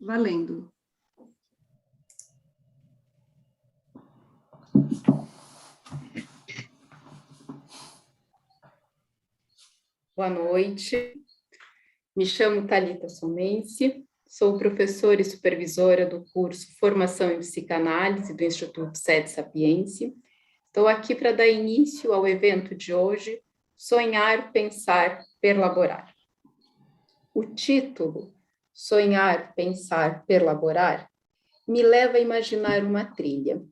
Valendo. Boa noite, me chamo Thalita Somense, sou professora e supervisora do curso Formação em Psicanálise do Instituto Sede Sapiense. Estou aqui para dar início ao evento de hoje, Sonhar, Pensar, Perlaborar. O título, Sonhar, Pensar, Perlaborar, me leva a imaginar uma trilha,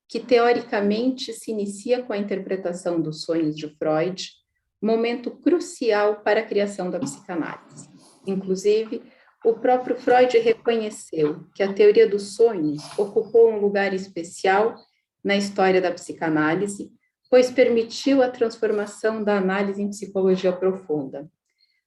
que teoricamente se inicia com a interpretação dos sonhos de Freud, momento crucial para a criação da psicanálise. Inclusive, o próprio Freud reconheceu que a teoria dos sonhos ocupou um lugar especial na história da psicanálise, pois permitiu a transformação da análise em psicologia profunda.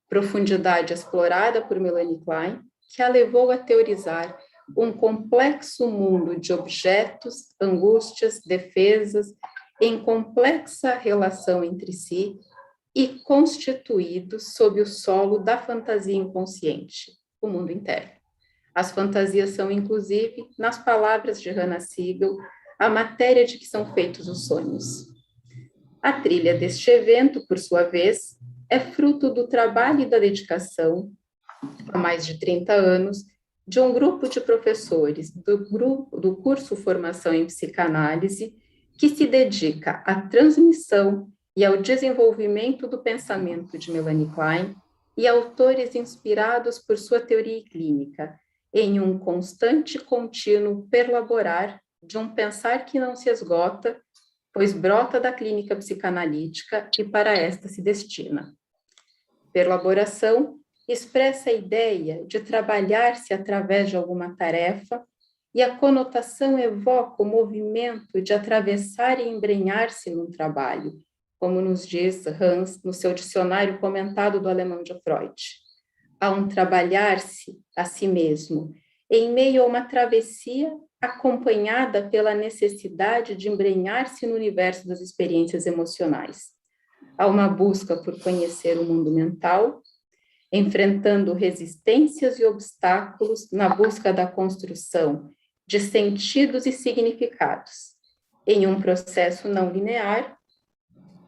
Profundidade explorada por Melanie Klein, que a levou a teorizar um complexo mundo de objetos, angústias, defesas, em complexa relação entre si, e constituídos sob o solo da fantasia inconsciente, o mundo interno. As fantasias são, inclusive, nas palavras de Hannah Siegel, a matéria de que são feitos os sonhos. A trilha deste evento, por sua vez, é fruto do trabalho e da dedicação, há mais de 30 anos, de um grupo de professores do curso Formação em Psicanálise, que se dedica à transmissão e ao desenvolvimento do pensamento de Melanie Klein e autores inspirados por sua teoria clínica, em um constante e contínuo perlaborar de um pensar que não se esgota, pois brota da clínica psicanalítica e para esta se destina. Perlaboração expressa a ideia de trabalhar-se através de alguma tarefa, e a conotação evoca o movimento de atravessar e embrenhar-se num trabalho, como nos diz Hans no seu dicionário comentado do alemão de Freud. Há um trabalhar-se a si mesmo, em meio a uma travessia acompanhada pela necessidade de embrenhar-se no universo das experiências emocionais. Há uma busca por conhecer o mundo mental, enfrentando resistências e obstáculos na busca da construção de sentidos e significados, em um processo não linear,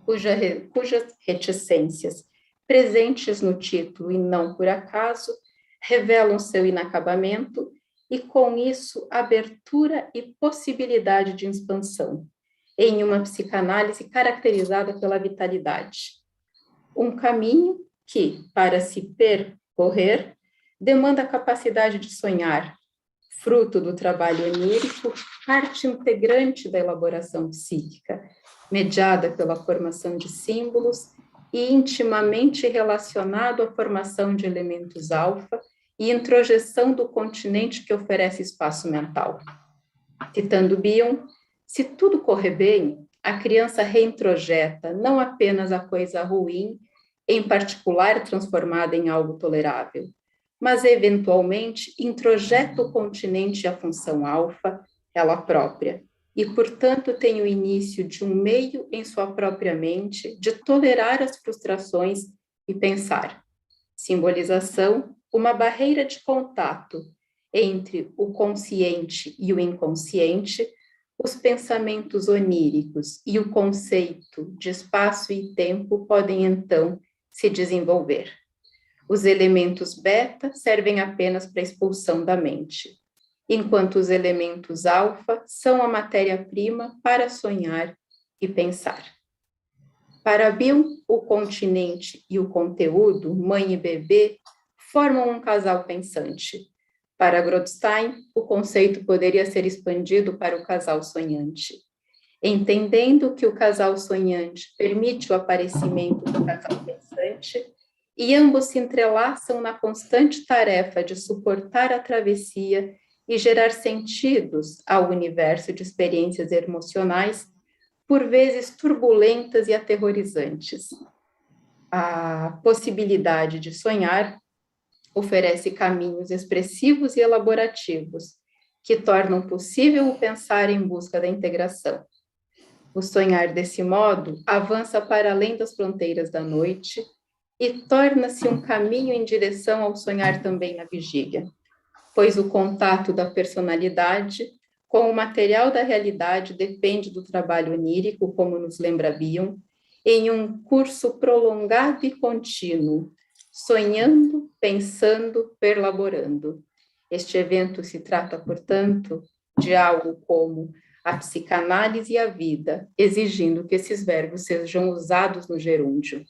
cujas reticências, presentes no título e não por acaso, revelam seu inacabamento e, com isso, abertura e possibilidade de expansão, em uma psicanálise caracterizada pela vitalidade. Um caminho que, para se percorrer, demanda a capacidade de sonhar, fruto do trabalho onírico, parte integrante da elaboração psíquica, mediada pela formação de símbolos e intimamente relacionado à formação de elementos alfa e introjeção do continente que oferece espaço mental. Citando Bion, se tudo correr bem, a criança reintrojeta não apenas a coisa ruim, em particular transformada em algo tolerável, mas eventualmente introjeta o continente e a função alfa, ela própria, e, portanto, tem o início de um meio em sua própria mente de tolerar as frustrações e pensar. Simbolização, uma barreira de contato entre o consciente e o inconsciente, os pensamentos oníricos e o conceito de espaço e tempo podem, então, se desenvolver. Os elementos beta servem apenas para a expulsão da mente, enquanto os elementos alfa são a matéria-prima para sonhar e pensar. Para Bion, o continente e o conteúdo, mãe e bebê, formam um casal pensante. Para Grotstein, o conceito poderia ser expandido para o casal sonhante. Entendendo que o casal sonhante permite o aparecimento do casal pensante, e ambos se entrelaçam na constante tarefa de suportar a travessia e gerar sentidos ao universo de experiências emocionais, por vezes turbulentas e aterrorizantes. A possibilidade de sonhar oferece caminhos expressivos e elaborativos, que tornam possível o pensar em busca da integração. O sonhar, desse modo, avança para além das fronteiras da noite e torna-se um caminho em direção ao sonhar também na vigília. pois o contato da personalidade com o material da realidade depende do trabalho onírico, como nos lembra Bion, em um curso prolongado e contínuo, sonhando, pensando, perlaborando. Este evento se trata, portanto, de algo como a psicanálise e a vida, exigindo que esses verbos sejam usados no gerúndio.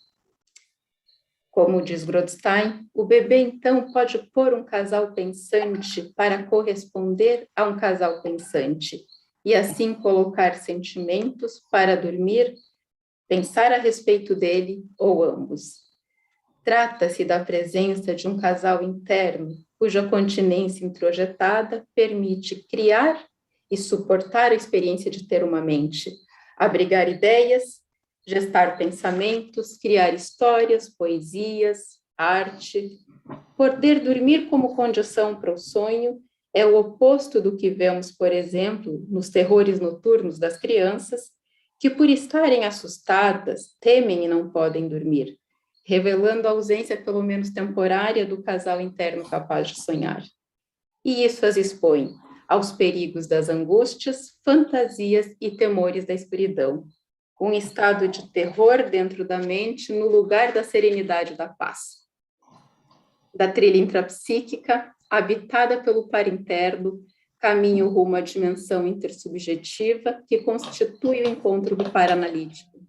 Como diz Grotstein, o bebê, então, pode pôr um casal pensante para corresponder a um casal pensante, e assim colocar sentimentos para dormir, pensar a respeito dele ou ambos. Trata-se da presença de um casal interno, cuja continência introjetada permite criar e suportar a experiência de ter uma mente, abrigar ideias, gestar pensamentos, criar histórias, poesias, arte. Poder dormir como condição para o sonho é o oposto do que vemos, por exemplo, nos terrores noturnos das crianças, que por estarem assustadas, temem e não podem dormir, revelando a ausência, pelo menos temporária, do casal interno capaz de sonhar. E isso as expõe aos perigos das angústias, fantasias e temores da escuridão. Um estado de terror dentro da mente no lugar da serenidade e da paz. Da trilha intrapsíquica, habitada pelo par interno, caminho rumo à dimensão intersubjetiva que constitui o encontro do par analítico,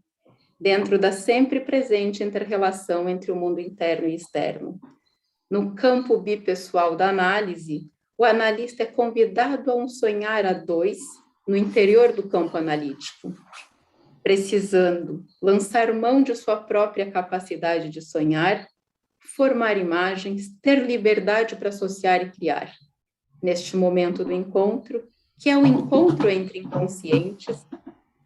dentro da sempre presente inter-relação entre o mundo interno e externo. No campo bipessoal da análise, o analista é convidado a um sonhar a dois no interior do campo analítico, precisando lançar mão de sua própria capacidade de sonhar, formar imagens, ter liberdade para associar e criar. Neste momento do encontro, que é o encontro entre inconscientes,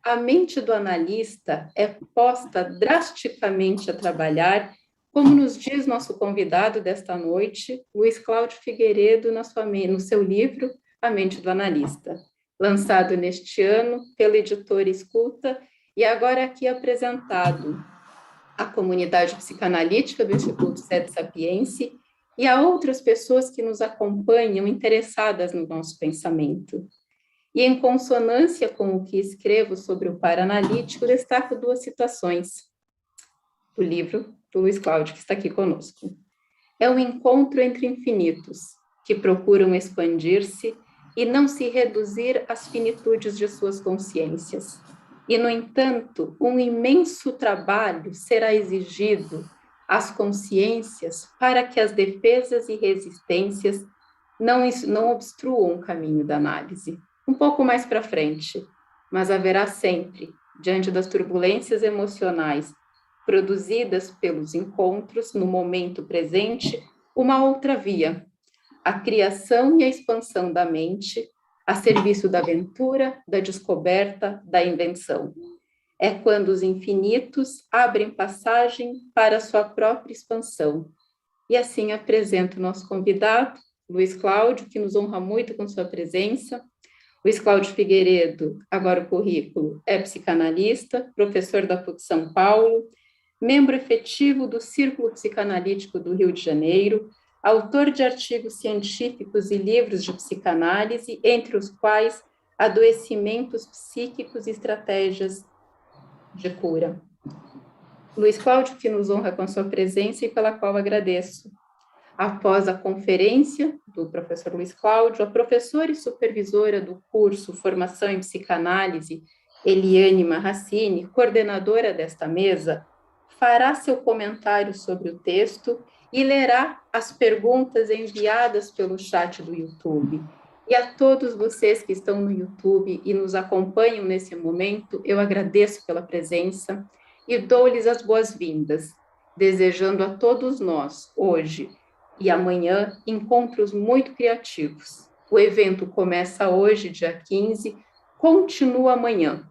a mente do analista é posta drasticamente a trabalhar, como nos diz nosso convidado desta noite, Luiz Cláudio Figueiredo, no seu livro A Mente do Analista, lançado neste ano pela editora Escuta e agora aqui apresentado à comunidade psicanalítica do Instituto Sede Sapiense e a outras pessoas que nos acompanham interessadas no nosso pensamento. E em consonância com o que escrevo sobre o par analítico, destaco duas citações do livro do Luiz Cláudio, que está aqui conosco. É um encontro entre infinitos, que procuram expandir-se e não se reduzir às finitudes de suas consciências. E, no entanto, um imenso trabalho será exigido às consciências para que as defesas e resistências não obstruam o caminho da análise. Um pouco mais para frente, mas haverá sempre, diante das turbulências emocionais produzidas pelos encontros no momento presente, uma outra via, a criação e a expansão da mente, a serviço da aventura, da descoberta, da invenção. É quando os infinitos abrem passagem para a sua própria expansão. E assim apresento o nosso convidado, Luiz Cláudio, que nos honra muito com sua presença. Luiz Cláudio Figueiredo, agora o currículo, é psicanalista, professor da PUC São Paulo, membro efetivo do Círculo Psicanalítico do Rio de Janeiro, autor de artigos científicos e livros de psicanálise, entre os quais Adoecimentos Psíquicos e Estratégias de Cura. Luiz Cláudio, que nos honra com sua presença e pela qual agradeço. Após a conferência do professor Luiz Cláudio, a professora e supervisora do curso Formação em Psicanálise, Eliane Marracini, coordenadora desta mesa, fará seu comentário sobre o texto e lerá as perguntas enviadas pelo chat do YouTube. E a todos vocês que estão no YouTube e nos acompanham nesse momento, eu agradeço pela presença e dou-lhes as boas-vindas, desejando a todos nós, hoje e amanhã, encontros muito criativos. O evento começa hoje, dia 15, continua amanhã.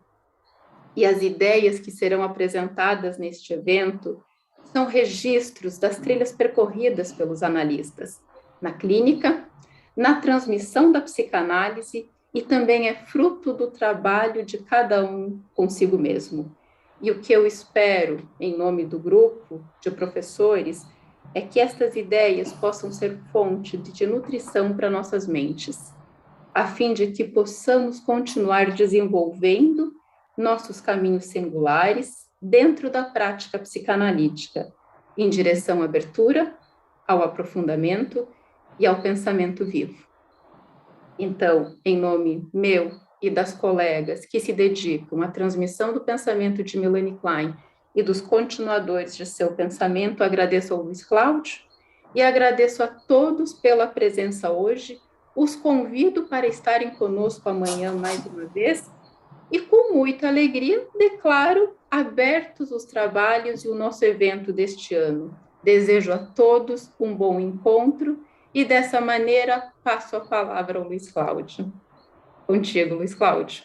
E as ideias que serão apresentadas neste evento são registros das trilhas percorridas pelos analistas na clínica, na transmissão da psicanálise e também é fruto do trabalho de cada um consigo mesmo. E o que eu espero, em nome do grupo de professores, é que estas ideias possam ser fonte de nutrição para nossas mentes, a fim de que possamos continuar desenvolvendo nossos caminhos singulares dentro da prática psicanalítica, em direção à abertura, ao aprofundamento e ao pensamento vivo. Então, em nome meu e das colegas que se dedicam à transmissão do pensamento de Melanie Klein e dos continuadores de seu pensamento, agradeço ao Luiz Cláudio e agradeço a todos pela presença hoje. Os convido para estarem conosco amanhã mais uma vez e, com muita alegria, declaro abertos os trabalhos e o nosso evento deste ano. Desejo a todos um bom encontro e, dessa maneira, passo a palavra ao Luiz Cláudio. Contigo, Luiz Cláudio.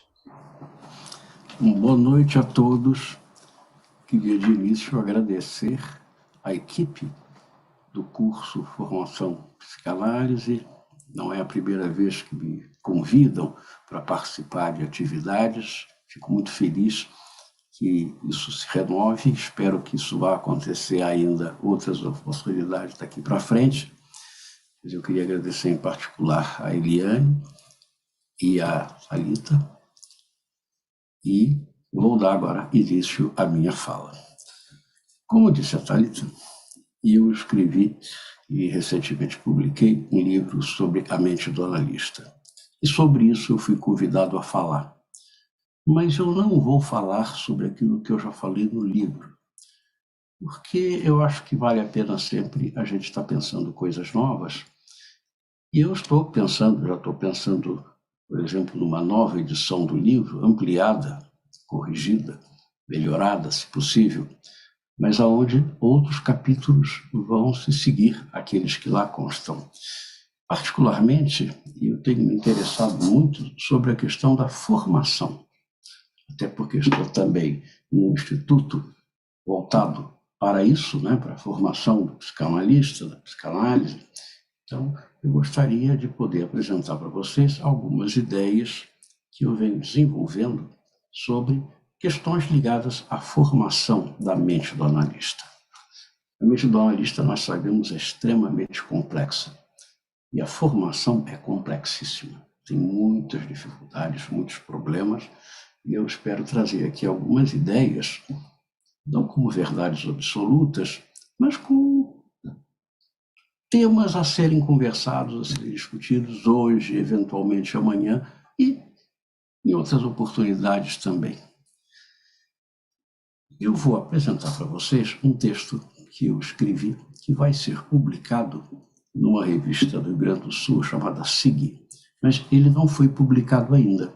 Boa noite a todos. Queria de início agradecer à equipe do curso Formação Psicanálise. Não é a primeira vez que me convidam para participar de atividades. Fico muito feliz que isso se renove. Espero que isso vá acontecer ainda outras oportunidades daqui para frente. Mas eu queria agradecer em particular a Eliane e a Thalita. E vou dar agora início à minha fala. Como disse a Thalita, eu escrevi e recentemente publiquei um livro sobre a mente do analista. E sobre isso eu fui convidado a falar. Mas eu não vou falar sobre aquilo que eu já falei no livro, porque eu acho que vale a pena sempre a gente estar pensando coisas novas. E eu já estou pensando, por exemplo, numa nova edição do livro, ampliada, corrigida, melhorada, se possível, mas aonde outros capítulos vão se seguir aqueles que lá constam. Particularmente, eu tenho me interessado muito sobre a questão da formação, até porque estou também num instituto voltado para isso, né, para a formação do psicanalista, da psicanálise. Então, eu gostaria de poder apresentar para vocês algumas ideias que eu venho desenvolvendo sobre questões ligadas à formação da mente do analista. A mente do analista, nós sabemos, é extremamente complexa. E a formação é complexíssima. Tem muitas dificuldades, muitos problemas. E eu espero trazer aqui algumas ideias, não como verdades absolutas, mas como temas a serem conversados, a serem discutidos hoje, eventualmente amanhã, e em outras oportunidades também. Eu vou apresentar para vocês um texto que eu escrevi, que vai ser publicado numa revista do Rio Grande do Sul chamada SIG, mas ele não foi publicado ainda.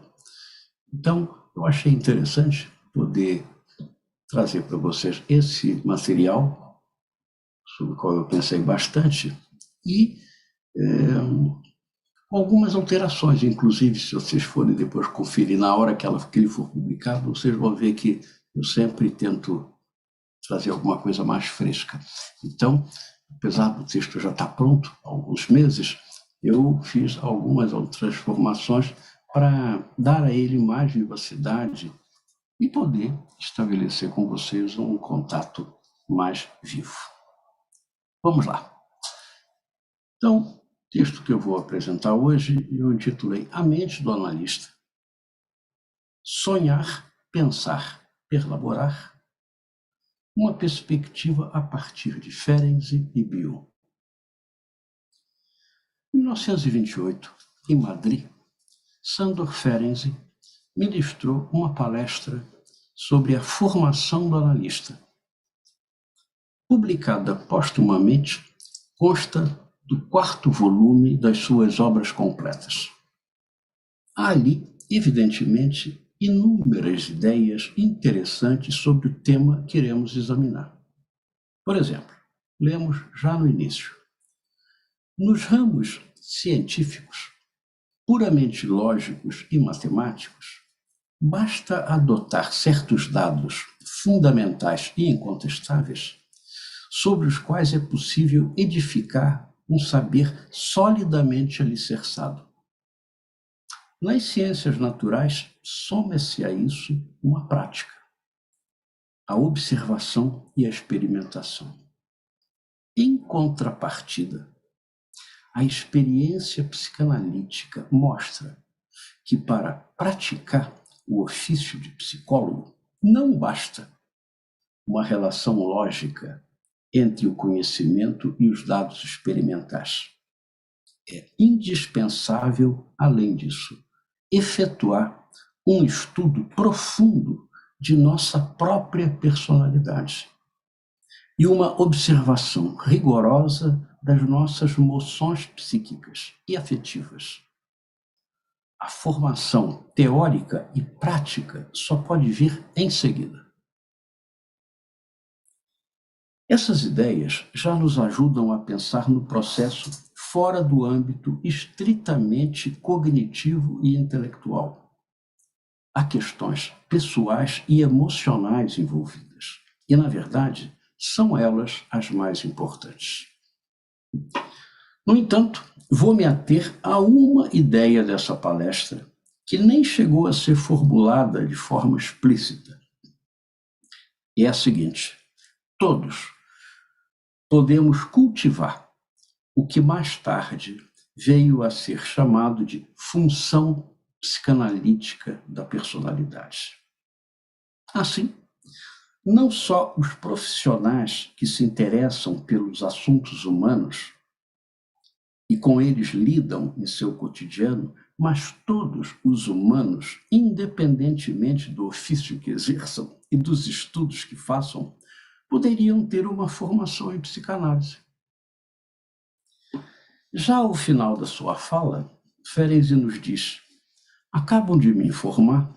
Então, eu achei interessante poder trazer para vocês esse material, sobre o qual eu pensei bastante, e algumas alterações, inclusive, se vocês forem depois conferir na hora que ele for publicado, vocês vão ver que eu sempre tento trazer alguma coisa mais fresca. Então, apesar do texto já estar pronto há alguns meses, eu fiz algumas transformações para dar a ele mais vivacidade e poder estabelecer com vocês um contato mais vivo. Vamos lá. Então, o texto que eu vou apresentar hoje, eu intitulei A Mente do Analista. Sonhar, pensar, elaborar uma perspectiva a partir de Ferenczi e Biot. Em 1928, em Madrid, Sándor Ferenczi ministrou uma palestra sobre a formação do analista. Publicada póstumamente, consta do 4º volume das suas obras completas. Há ali, evidentemente, inúmeras ideias interessantes sobre o tema que iremos examinar. Por exemplo, lemos já no início. Nos ramos científicos, puramente lógicos e matemáticos, basta adotar certos dados fundamentais e incontestáveis sobre os quais é possível edificar um saber solidamente alicerçado. Nas ciências naturais, soma-se a isso uma prática, a observação e a experimentação. Em contrapartida, a experiência psicanalítica mostra que para praticar o ofício de psicólogo não basta uma relação lógica entre o conhecimento e os dados experimentais. É indispensável, além disso, efetuar um estudo profundo de nossa própria personalidade e uma observação rigorosa das nossas moções psíquicas e afetivas. A formação teórica e prática só pode vir em seguida. Essas ideias já nos ajudam a pensar no processo fora do âmbito estritamente cognitivo e intelectual. Há questões pessoais e emocionais envolvidas, e, na verdade, são elas as mais importantes. No entanto, vou me ater a uma ideia dessa palestra que nem chegou a ser formulada de forma explícita. E é a seguinte: todos podemos cultivar o que mais tarde veio a ser chamado de função psicanalítica da personalidade. Assim, não só os profissionais que se interessam pelos assuntos humanos e com eles lidam em seu cotidiano, mas todos os humanos, independentemente do ofício que exerçam e dos estudos que façam, poderiam ter uma formação em psicanálise. Já ao final da sua fala, Ferenczi nos diz: acabam de me informar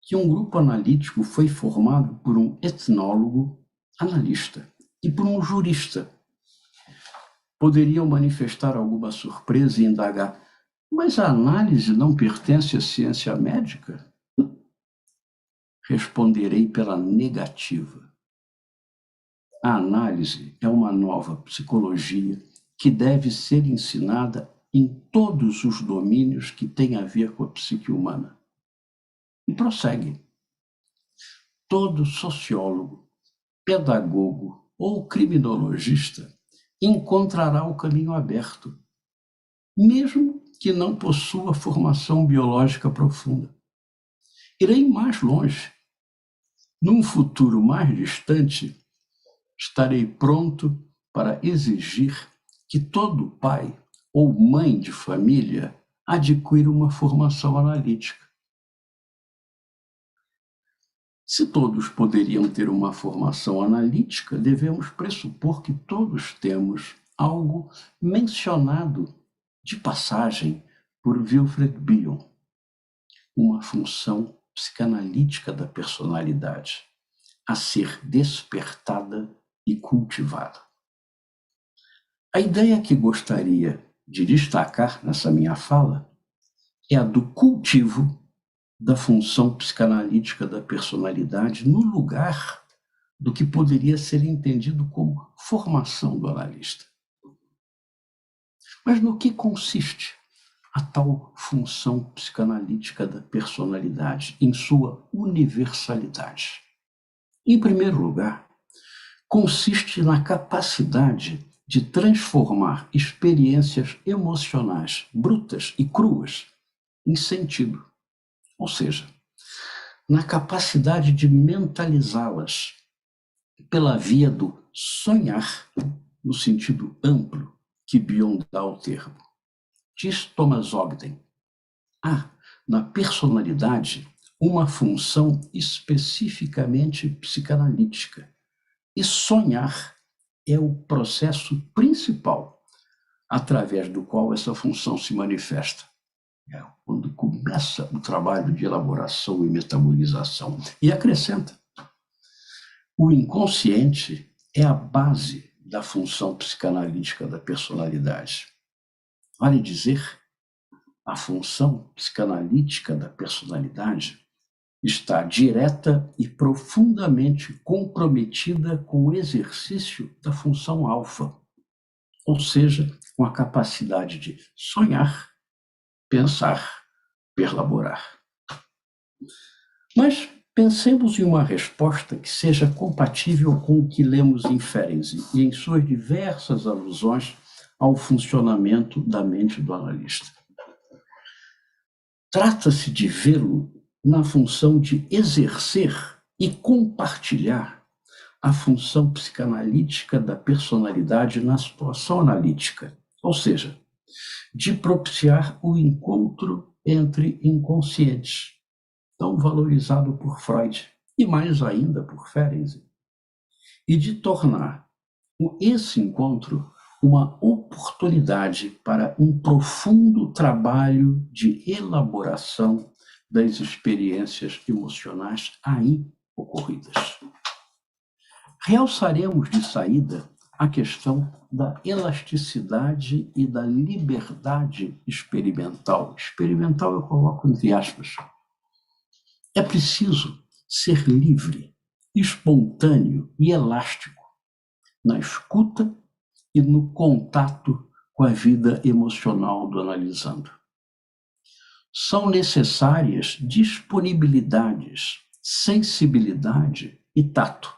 que um grupo analítico foi formado por um etnólogo analista e por um jurista. Poderiam manifestar alguma surpresa e indagar: mas a análise não pertence à ciência médica? Responderei pela negativa. A análise é uma nova psicologia que deve ser ensinada em todos os domínios que têm a ver com a psique humana. E prossegue. Todo sociólogo, pedagogo ou criminologista encontrará o caminho aberto, mesmo que não possua formação biológica profunda. Irei mais longe. Num futuro mais distante, estarei pronto para exigir que todo pai ou mãe de família adquira uma formação analítica. Se todos poderiam ter uma formação analítica, devemos pressupor que todos temos algo mencionado de passagem por Wilfred Bion, uma função psicanalítica da personalidade, a ser despertada e cultivada. A ideia que gostaria de destacar nessa minha fala é a do cultivo da função psicanalítica da personalidade no lugar do que poderia ser entendido como formação do analista. Mas no que consiste a tal função psicanalítica da personalidade em sua universalidade? Em primeiro lugar, consiste na capacidade de transformar experiências emocionais brutas e cruas em sentido, ou seja, na capacidade de mentalizá-las pela via do sonhar, no sentido amplo que Bion dá ao termo. Diz Thomas Ogden: há na personalidade uma função especificamente psicanalítica, e sonhar é o processo principal através do qual essa função se manifesta. É quando começa o trabalho de elaboração e metabolização. E acrescenta: o inconsciente é a base da função psicanalítica da personalidade. Vale dizer, a função psicanalítica da personalidade está direta e profundamente comprometida com o exercício da função alfa, ou seja, com a capacidade de sonhar, pensar, perlaborar. Mas Pensemos em uma resposta que seja compatível com o que lemos em Ferenczi e em suas diversas alusões ao funcionamento da mente do analista. Trata-se de vê-lo na função de exercer e compartilhar a função psicanalítica da personalidade na situação analítica, ou seja, de propiciar o encontro entre inconscientes, tão valorizado por Freud e mais ainda por Ferenczi, e de tornar esse encontro uma oportunidade para um profundo trabalho de elaboração das experiências emocionais aí ocorridas. Realçaremos de saída a questão da elasticidade e da liberdade experimental. Experimental eu coloco entre aspas. É preciso ser livre, espontâneo e elástico na escuta e no contato com a vida emocional do analisando. São necessárias disponibilidades, sensibilidade e tato,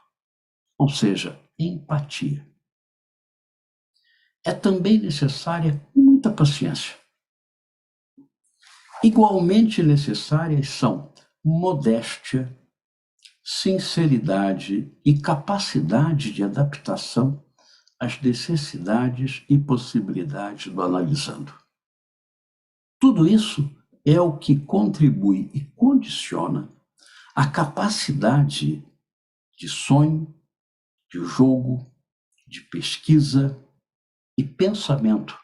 ou seja, empatia. É também necessária muita paciência. Igualmente necessárias são modéstia, sinceridade e capacidade de adaptação às necessidades e possibilidades do analisando. Tudo isso é o que contribui e condiciona a capacidade de sonho, de jogo, de pesquisa e pensamento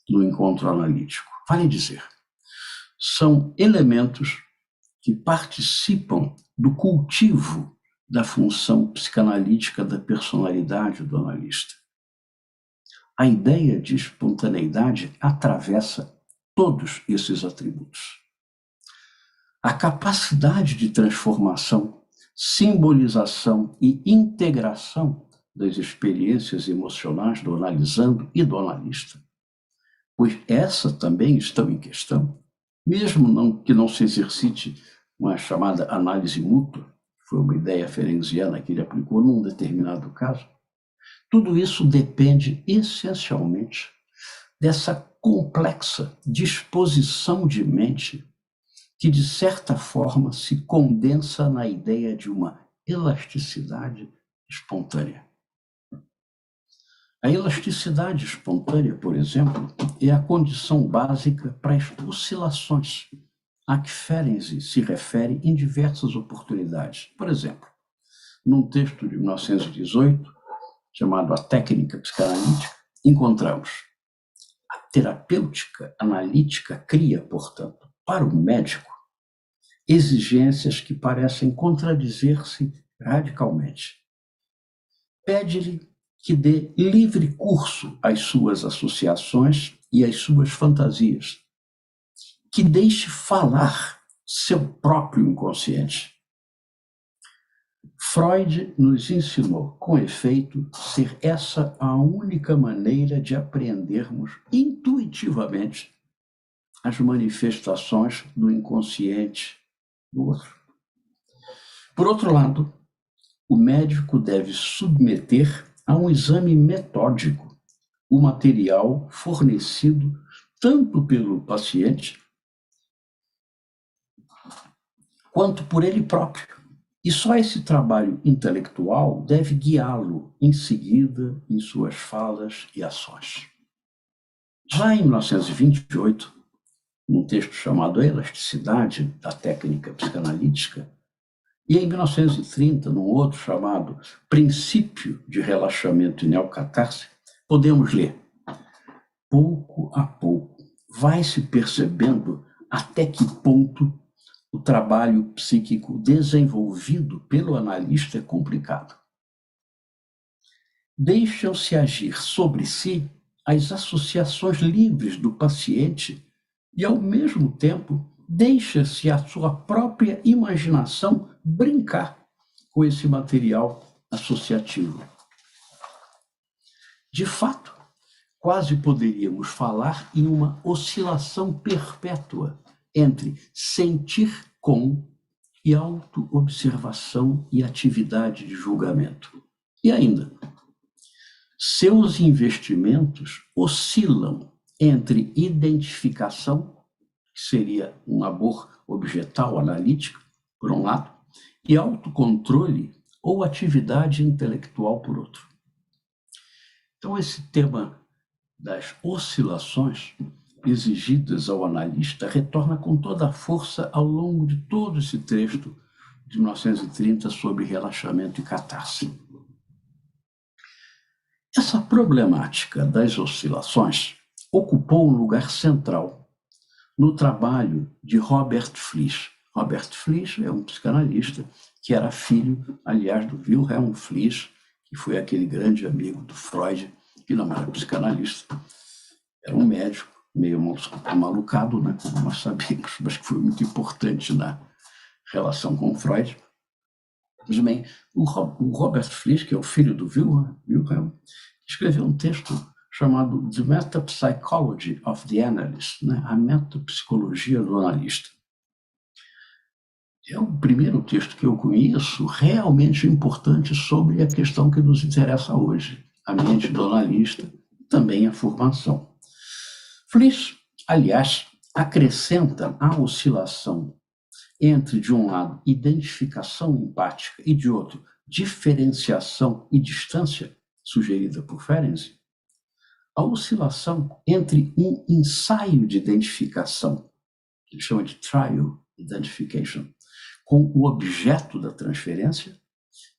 no encontro analítico. Vale dizer, são elementos que participam do cultivo da função psicanalítica da personalidade do analista. A ideia de espontaneidade atravessa todos esses atributos. A capacidade de transformação, simbolização e integração das experiências emocionais do analisando e do analista, pois essas também estão em questão, mesmo que não se exercite uma chamada análise mútua, que foi uma ideia ferenciana que ele aplicou num determinado caso. Tudo isso depende essencialmente dessa complexa disposição de mente que, de certa forma, se condensa na ideia de uma elasticidade espontânea. A elasticidade espontânea, por exemplo, é a condição básica para as oscilações a que Ferenczi se refere em diversas oportunidades. Por exemplo, num texto de 1918, chamado A Técnica Psicanalítica, encontramos: a terapêutica analítica cria, portanto, para o médico, exigências que parecem contradizer-se radicalmente. Pede-lhe que dê livre curso às suas associações e às suas fantasias, que deixe falar seu próprio inconsciente. Freud nos ensinou, com efeito, ser essa a única maneira de apreendermos intuitivamente as manifestações do inconsciente do outro. Por outro lado, o médico deve submeter a um exame metódico o material fornecido tanto pelo paciente quanto por ele próprio. E só esse trabalho intelectual deve guiá-lo em seguida em suas falas e ações. Já em 1928, num texto chamado A Elasticidade da Técnica Psicanalítica, e em 1930, num outro chamado Princípio de Relaxamento e Neocatarse, podemos ler: pouco a pouco vai-se percebendo até que ponto o trabalho psíquico desenvolvido pelo analista é complicado. Deixam-se agir sobre si as associações livres do paciente e, ao mesmo tempo, deixa-se a sua própria imaginação brincar com esse material associativo. De fato, quase poderíamos falar em uma oscilação perpétua entre sentir com e autoobservação e atividade de julgamento. E ainda, seus investimentos oscilam entre identificação, que seria um labor objetal analítico, por um lado, e autocontrole ou atividade intelectual, por outro. Então, esse tema das oscilações exigidas ao analista retorna com toda a força ao longo de todo esse trecho de 1930 sobre relaxamento e catarse. Essa problemática das oscilações ocupou um lugar central no trabalho de Robert Fliess. Robert Fliess é um psicanalista que era filho, aliás, do Wilhelm Fliess, que foi aquele grande amigo do Freud, que não era psicanalista, era um médico, meio malucado, né, como nós sabemos, mas que foi muito importante na relação com o Freud. Mas bem, o Robert Fliess, que é o filho do Wilhelm, escreveu um texto chamado The Metapsychology of the Analyst, né, a metapsicologia do analista. É o primeiro texto que eu conheço realmente importante sobre a questão que nos interessa hoje, a mente do analista, também a formação. Fliess, aliás, acrescenta a oscilação entre, de um lado, identificação empática e, de outro, diferenciação e distância, sugerida por Ferenczi, a oscilação entre um ensaio de identificação, que ele chama de trial identification, com o objeto da transferência,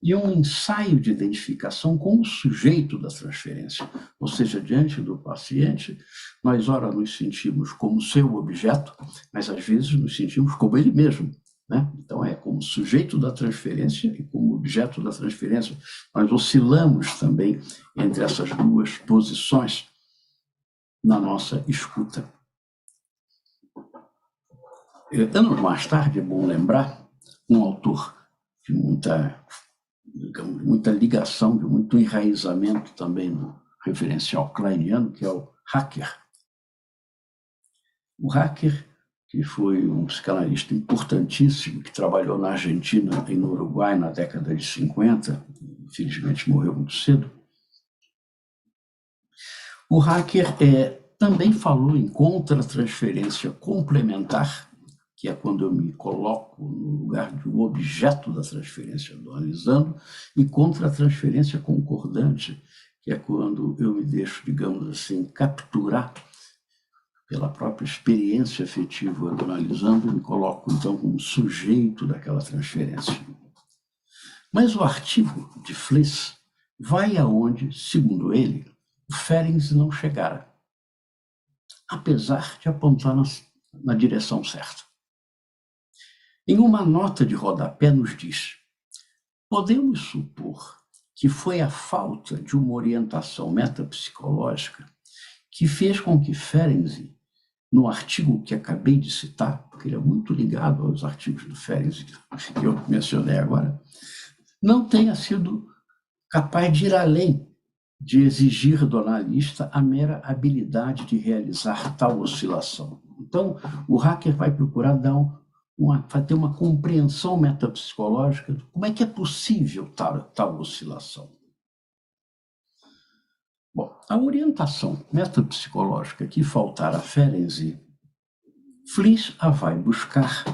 e um ensaio de identificação com o sujeito da transferência. Ou seja, diante do paciente, nós, ora, nos sentimos como seu objeto, mas às vezes nos sentimos como ele mesmo, né? Então, é como sujeito da transferência e como objeto da transferência. Nós oscilamos também entre essas duas posições na nossa escuta. Anos mais tarde, é bom lembrar, um autor de muita ligação, de muito enraizamento também no referencial kleiniano, que é o Hacker. O Hacker, que foi um psicanalista importantíssimo, que trabalhou na Argentina e no Uruguai na década de 50, infelizmente morreu muito cedo. O Hacker também falou em contra-transferência complementar, que é quando eu me coloco no lugar de um objeto da transferência, analisando, e contra-transferência concordante, que é quando eu me deixo, digamos assim, capturar pela própria experiência afetiva do analisando, e me coloco, então, como sujeito daquela transferência. Mas o artigo de Fliess vai aonde, segundo ele, o Ferenczi não chegara, apesar de apontar na direção certa. Em uma nota de rodapé nos diz: podemos supor que foi a falta de uma orientação metapsicológica que fez com que Ferenczi, no artigo que acabei de citar, porque ele é muito ligado aos artigos do Ferenczi que eu mencionei agora, não tenha sido capaz de ir além de exigir do analista a mera habilidade de realizar tal oscilação. Então, o Hacker vai procurar vai ter uma compreensão metapsicológica de como é que é possível tal oscilação. Bom, a orientação metapsicológica que faltar a Ferenczi, Fliess a vai buscar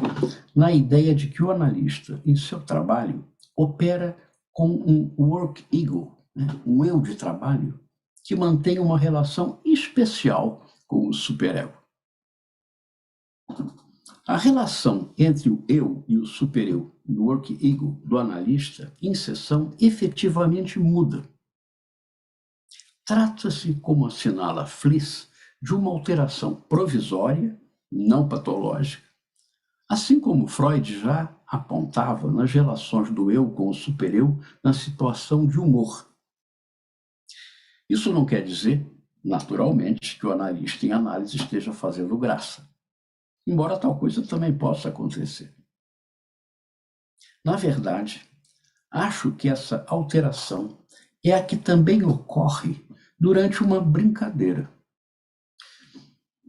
na ideia de que o analista, em seu trabalho, opera com um work ego, né, um eu de trabalho, que mantém uma relação especial com o superego. A relação entre o eu e o supereu no work ego do analista, em sessão, efetivamente muda. Trata-se, como assinala Fliess, de uma alteração provisória, não patológica, assim como Freud já apontava nas relações do eu com o supereu na situação de humor. Isso não quer dizer, naturalmente, que o analista em análise esteja fazendo graça, embora tal coisa também possa acontecer. Na verdade, acho que essa alteração é a que também ocorre durante uma brincadeira,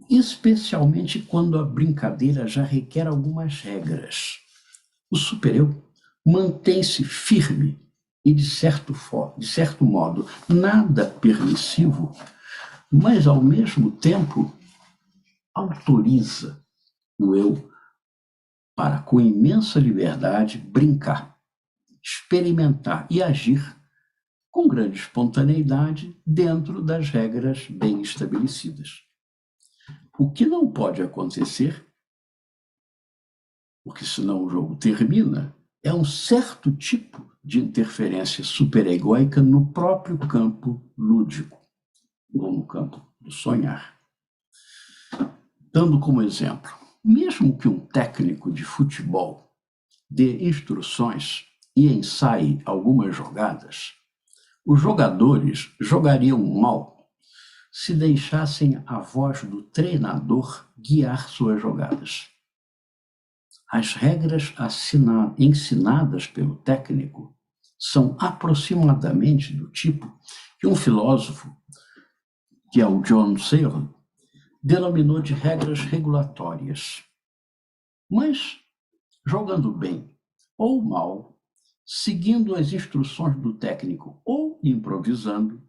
especialmente quando a brincadeira já requer algumas regras. O supereu mantém-se firme e, de certo modo, nada permissivo, mas, ao mesmo tempo, autoriza o eu para, com imensa liberdade, brincar, experimentar e agir com grande espontaneidade dentro das regras bem estabelecidas. O que não pode acontecer, porque senão o jogo termina, é um certo tipo de interferência superegóica no próprio campo lúdico, ou no campo do sonhar. Dando como exemplo, mesmo que um técnico de futebol dê instruções e ensaie algumas jogadas, os jogadores jogariam mal se deixassem a voz do treinador guiar suas jogadas. As regras ensinadas pelo técnico são aproximadamente do tipo que um filósofo, que é o John Searle, denominou de regras regulatórias. Mas, jogando bem ou mal, seguindo as instruções do técnico ou improvisando,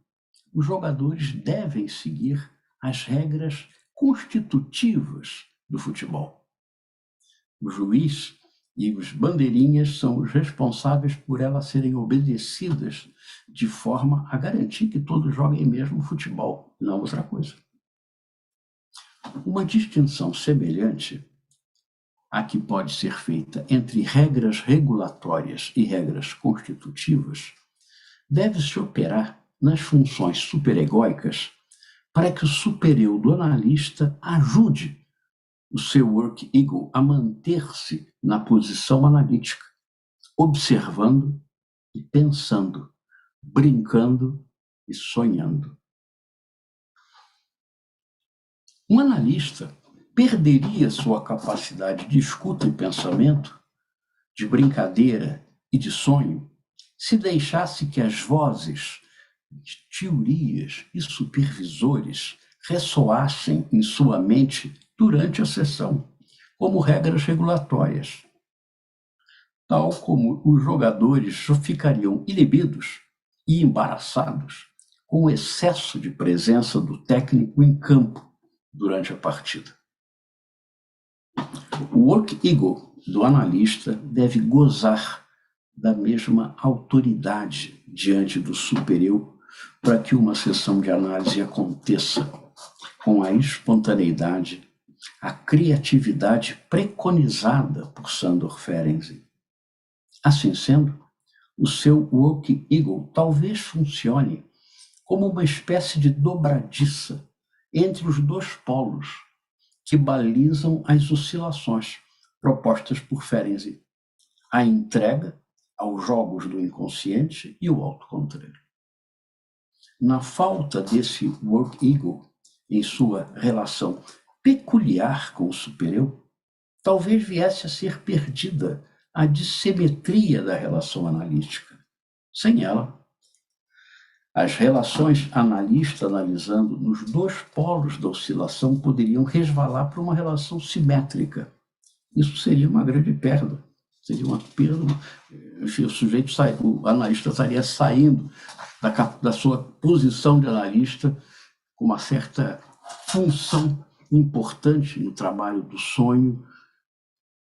os jogadores devem seguir as regras constitutivas do futebol. O juiz e os bandeirinhas são os responsáveis por elas serem obedecidas de forma a garantir que todos joguem mesmo futebol, não outra coisa. Uma distinção semelhante à que pode ser feita entre regras regulatórias e regras constitutivas deve-se operar nas funções superegóicas para que o supereu do analista ajude o seu work ego a manter-se na posição analítica, observando e pensando, brincando e sonhando. Um analista perderia sua capacidade de escuta e pensamento, de brincadeira e de sonho, se deixasse que as vozes de teorias e supervisores ressoassem em sua mente durante a sessão, como regras regulatórias. Tal como os jogadores ficariam inibidos e embaraçados com o excesso de presença do técnico em campo durante a partida. O work ego do analista deve gozar da mesma autoridade diante do supereu para que uma sessão de análise aconteça com a espontaneidade, a criatividade preconizada por Sandor Ferenczi. Assim sendo, o seu work ego talvez funcione como uma espécie de dobradiça entre os dois polos que balizam as oscilações propostas por Ferenczi, a entrega aos jogos do inconsciente e o autocontrole. Na falta desse work ego em sua relação peculiar com o supereu, talvez viesse a ser perdida a dissimetria da relação analítica. Sem ela, as relações analista analisando nos dois polos da oscilação poderiam resvalar para uma relação simétrica. Isso seria uma grande perda. Seria uma perda. Enfim, o analista estaria saindo da sua posição de analista com uma certa função importante no trabalho do sonho,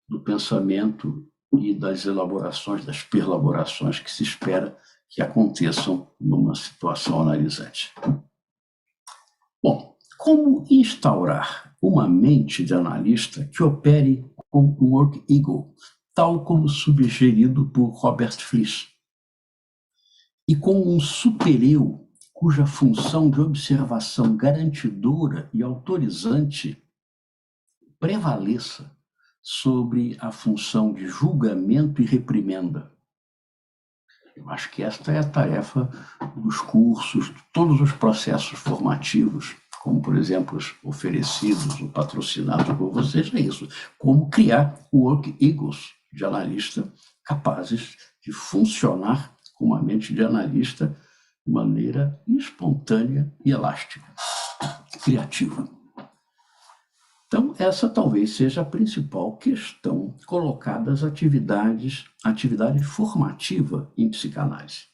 do pensamento e das elaborações, das perlaborações que se espera que aconteçam numa situação analisante. Bom, como instaurar uma mente de analista que opere com o work ego, tal como sugerido por Robert Fliss, e com um supereu cuja função de observação garantidora e autorizante prevaleça sobre a função de julgamento e reprimenda? Eu acho que esta é a tarefa dos cursos, de todos os processos formativos, como, por exemplo, os oferecidos ou patrocinados por vocês, é isso. Como criar work egos de analista capazes de funcionar com uma mente de analista de maneira espontânea e elástica, criativa. Então, essa talvez seja a principal questão colocada às atividade formativa em psicanálise.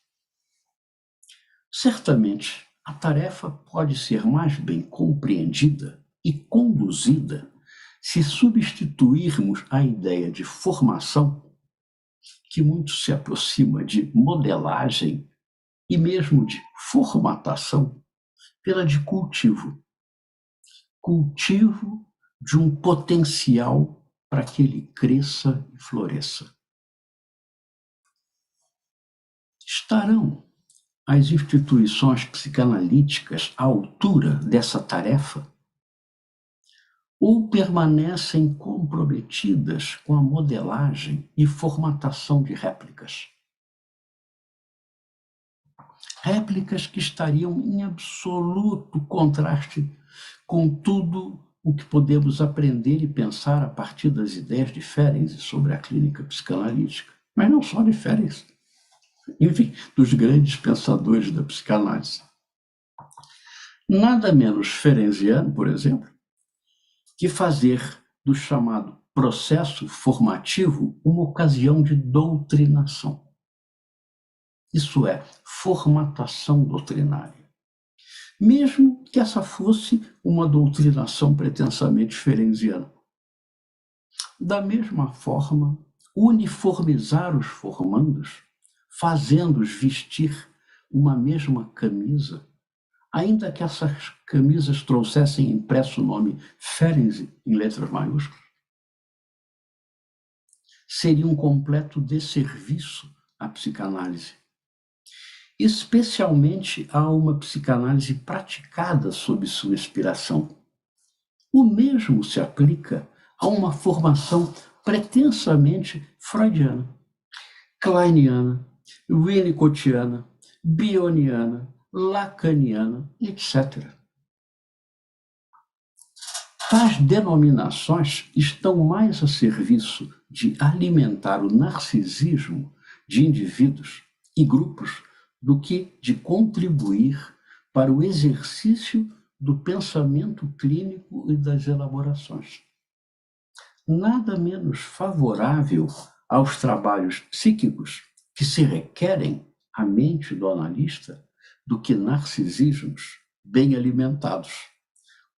Certamente, a tarefa pode ser mais bem compreendida e conduzida se substituirmos a ideia de formação, que muito se aproxima de modelagem e mesmo de formatação, pela de cultivo. Cultivo de um potencial para que ele cresça e floresça. Estarão as instituições psicanalíticas à altura dessa tarefa? Ou permanecem comprometidas com a modelagem e formatação de réplicas? Réplicas que estariam em absoluto contraste com tudo o que podemos aprender e pensar a partir das ideias de Ferenczi sobre a clínica psicanalítica, mas não só de Ferenczi, enfim, dos grandes pensadores da psicanálise. Nada menos ferenciano, por exemplo, que fazer do chamado processo formativo uma ocasião de doutrinação. Isso é, formatação doutrinária. Mesmo que essa fosse uma doutrinação pretensamente ferenciana. Da mesma forma, uniformizar os formandos, fazendo-os vestir uma mesma camisa, ainda que essas camisas trouxessem impresso o nome Ferenczi em letras maiúsculas, seria um completo desserviço à psicanálise, especialmente a uma psicanálise praticada sob sua inspiração. O mesmo se aplica a uma formação pretensamente freudiana, kleiniana, winnicottiana, bioniana, lacaniana, etc. Tais denominações estão mais a serviço de alimentar o narcisismo de indivíduos e grupos do que de contribuir para o exercício do pensamento clínico e das elaborações. Nada menos favorável aos trabalhos psíquicos que se requerem à mente do analista do que narcisismos bem alimentados.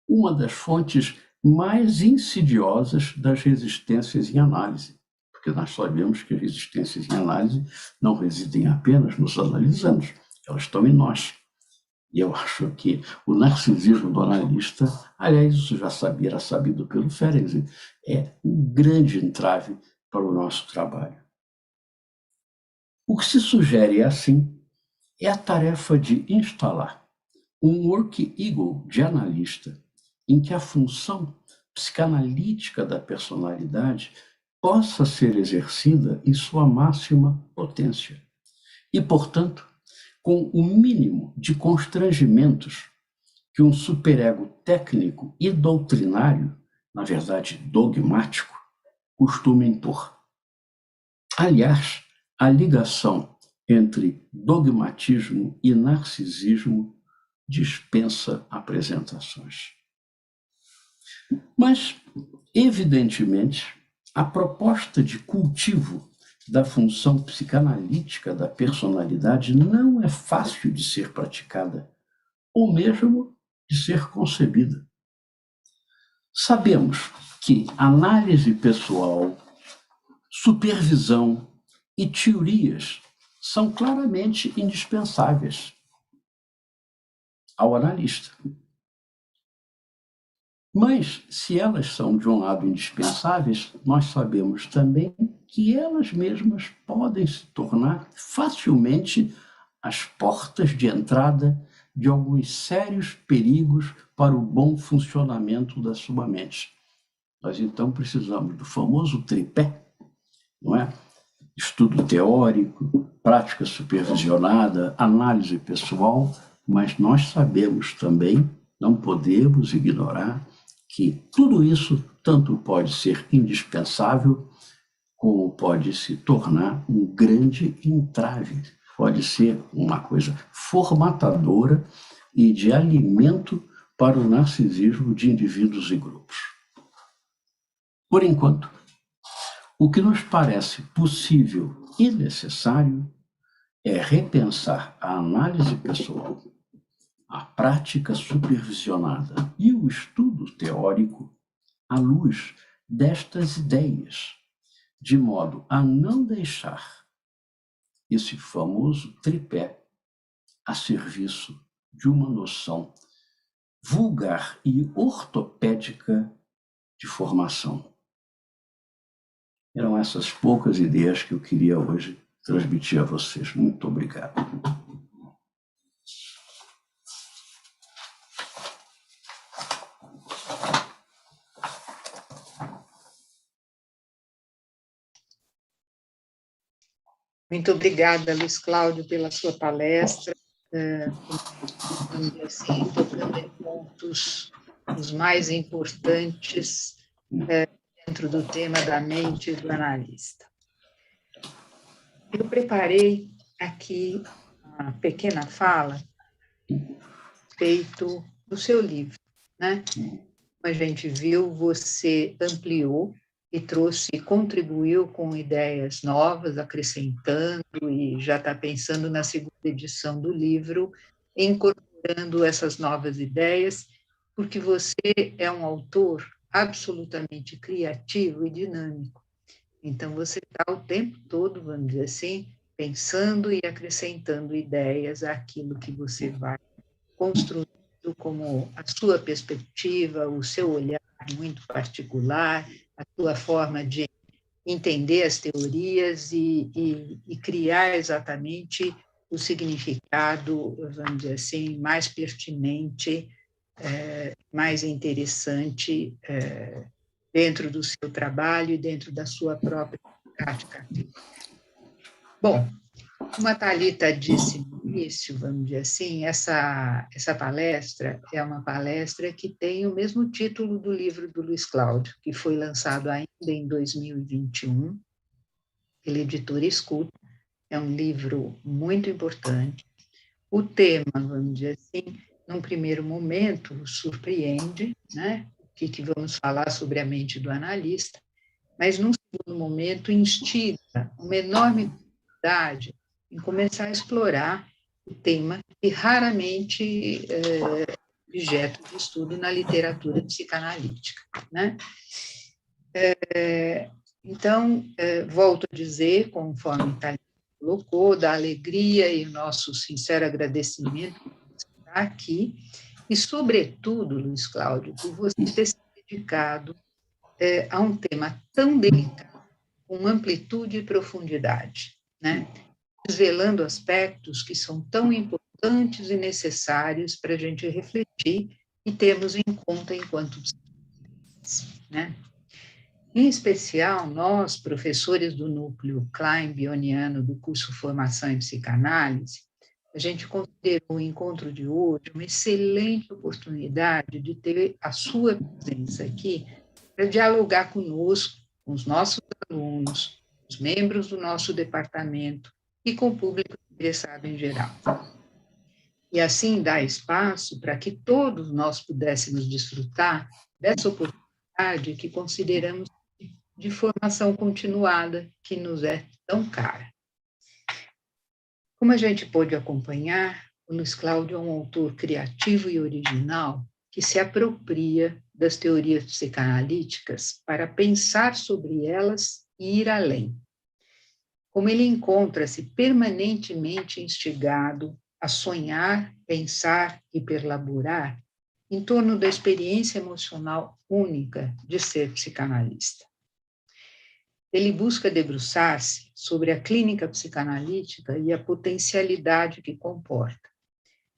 Uma das fontes mais insidiosas das resistências em análise, porque nós sabemos que as resistências em análise não residem apenas nos analisandos, elas estão em nós. E eu acho que o narcisismo do analista, aliás, isso já era sabido pelo Ferenczi, é um grande entrave para o nosso trabalho. O que se sugere, assim, é a tarefa de instalar um work ego de analista, em que a função psicanalítica da personalidade possa ser exercida em sua máxima potência e, portanto, com o mínimo de constrangimentos que um superego técnico e doutrinário, na verdade dogmático, costuma impor. Aliás, a ligação entre dogmatismo e narcisismo dispensa apresentações. Mas, evidentemente, a proposta de cultivo da função psicanalítica da personalidade não é fácil de ser praticada, ou mesmo de ser concebida. Sabemos que análise pessoal, supervisão e teorias são claramente indispensáveis ao analista. Mas, se elas são, de um lado, indispensáveis, nós sabemos também que elas mesmas podem se tornar facilmente as portas de entrada de alguns sérios perigos para o bom funcionamento da sua mente. Nós, então, precisamos do famoso tripé, não é? Estudo teórico, prática supervisionada, análise pessoal, mas nós sabemos também, não podemos ignorar, que tudo isso tanto pode ser indispensável, como pode se tornar um grande entrave, pode ser uma coisa formatadora e de alimento para o narcisismo de indivíduos e grupos. Por enquanto, o que nos parece possível e necessário é repensar a análise pessoal, a prática supervisionada e o estudo teórico à luz destas ideias, de modo a não deixar esse famoso tripé a serviço de uma noção vulgar e ortopédica de formação. Eram essas poucas ideias que eu queria hoje transmitir a vocês. Muito obrigado. Muito obrigada, Luiz Cláudio, pela sua palestra, assim, tocando em pontos os mais importantes dentro do tema da mente do analista. Eu preparei aqui uma pequena fala a respeito do seu livro, né? Como a gente viu, você ampliou e trouxe, contribuiu com ideias novas, acrescentando, e já está pensando na segunda edição do livro, incorporando essas novas ideias, porque você é um autor absolutamente criativo e dinâmico. Então, você está o tempo todo, vamos dizer assim, pensando e acrescentando ideias àquilo que você vai construindo como a sua perspectiva, o seu olhar muito particular, a sua forma de entender as teorias e criar exatamente o significado, vamos dizer assim, mais pertinente, mais interessante dentro do seu trabalho e dentro da sua própria prática. Bom, como a Thalita disse no início, vamos dizer assim, essa palestra é uma palestra que tem o mesmo título do livro do Luiz Cláudio, que foi lançado ainda em 2021, pela editora Escuta. É um livro muito importante. O tema, vamos dizer assim, num primeiro momento, surpreende, né? O que vamos falar sobre a mente do analista, mas num segundo momento instiga uma enorme curiosidade em começar a explorar o tema que raramente é objeto de estudo na literatura psicanalítica, né? Então, volto a dizer, conforme Thalita colocou, da alegria e o nosso sincero agradecimento por estar aqui, e, sobretudo, Luiz Cláudio, por você ter se dedicado a um tema tão delicado, com amplitude e profundidade, né? Desvelando aspectos que são tão importantes e necessários para a gente refletir e termos em conta enquanto né? Em especial, nós, professores do núcleo Klein-Bioniano do curso Formação em Psicanálise, a gente considerou o encontro de hoje uma excelente oportunidade de ter a sua presença aqui para dialogar conosco, com os nossos alunos, os membros do nosso departamento e com o público interessado em geral. E assim dar espaço para que todos nós pudéssemos desfrutar dessa oportunidade que consideramos de formação continuada, que nos é tão cara. Como a gente pôde acompanhar, o Luiz Cláudio é um autor criativo e original que se apropria das teorias psicanalíticas para pensar sobre elas e ir além. Como ele encontra-se permanentemente instigado a sonhar, pensar e perlaborar em torno da experiência emocional única de ser psicanalista. Ele busca debruçar-se sobre a clínica psicanalítica e a potencialidade que comporta,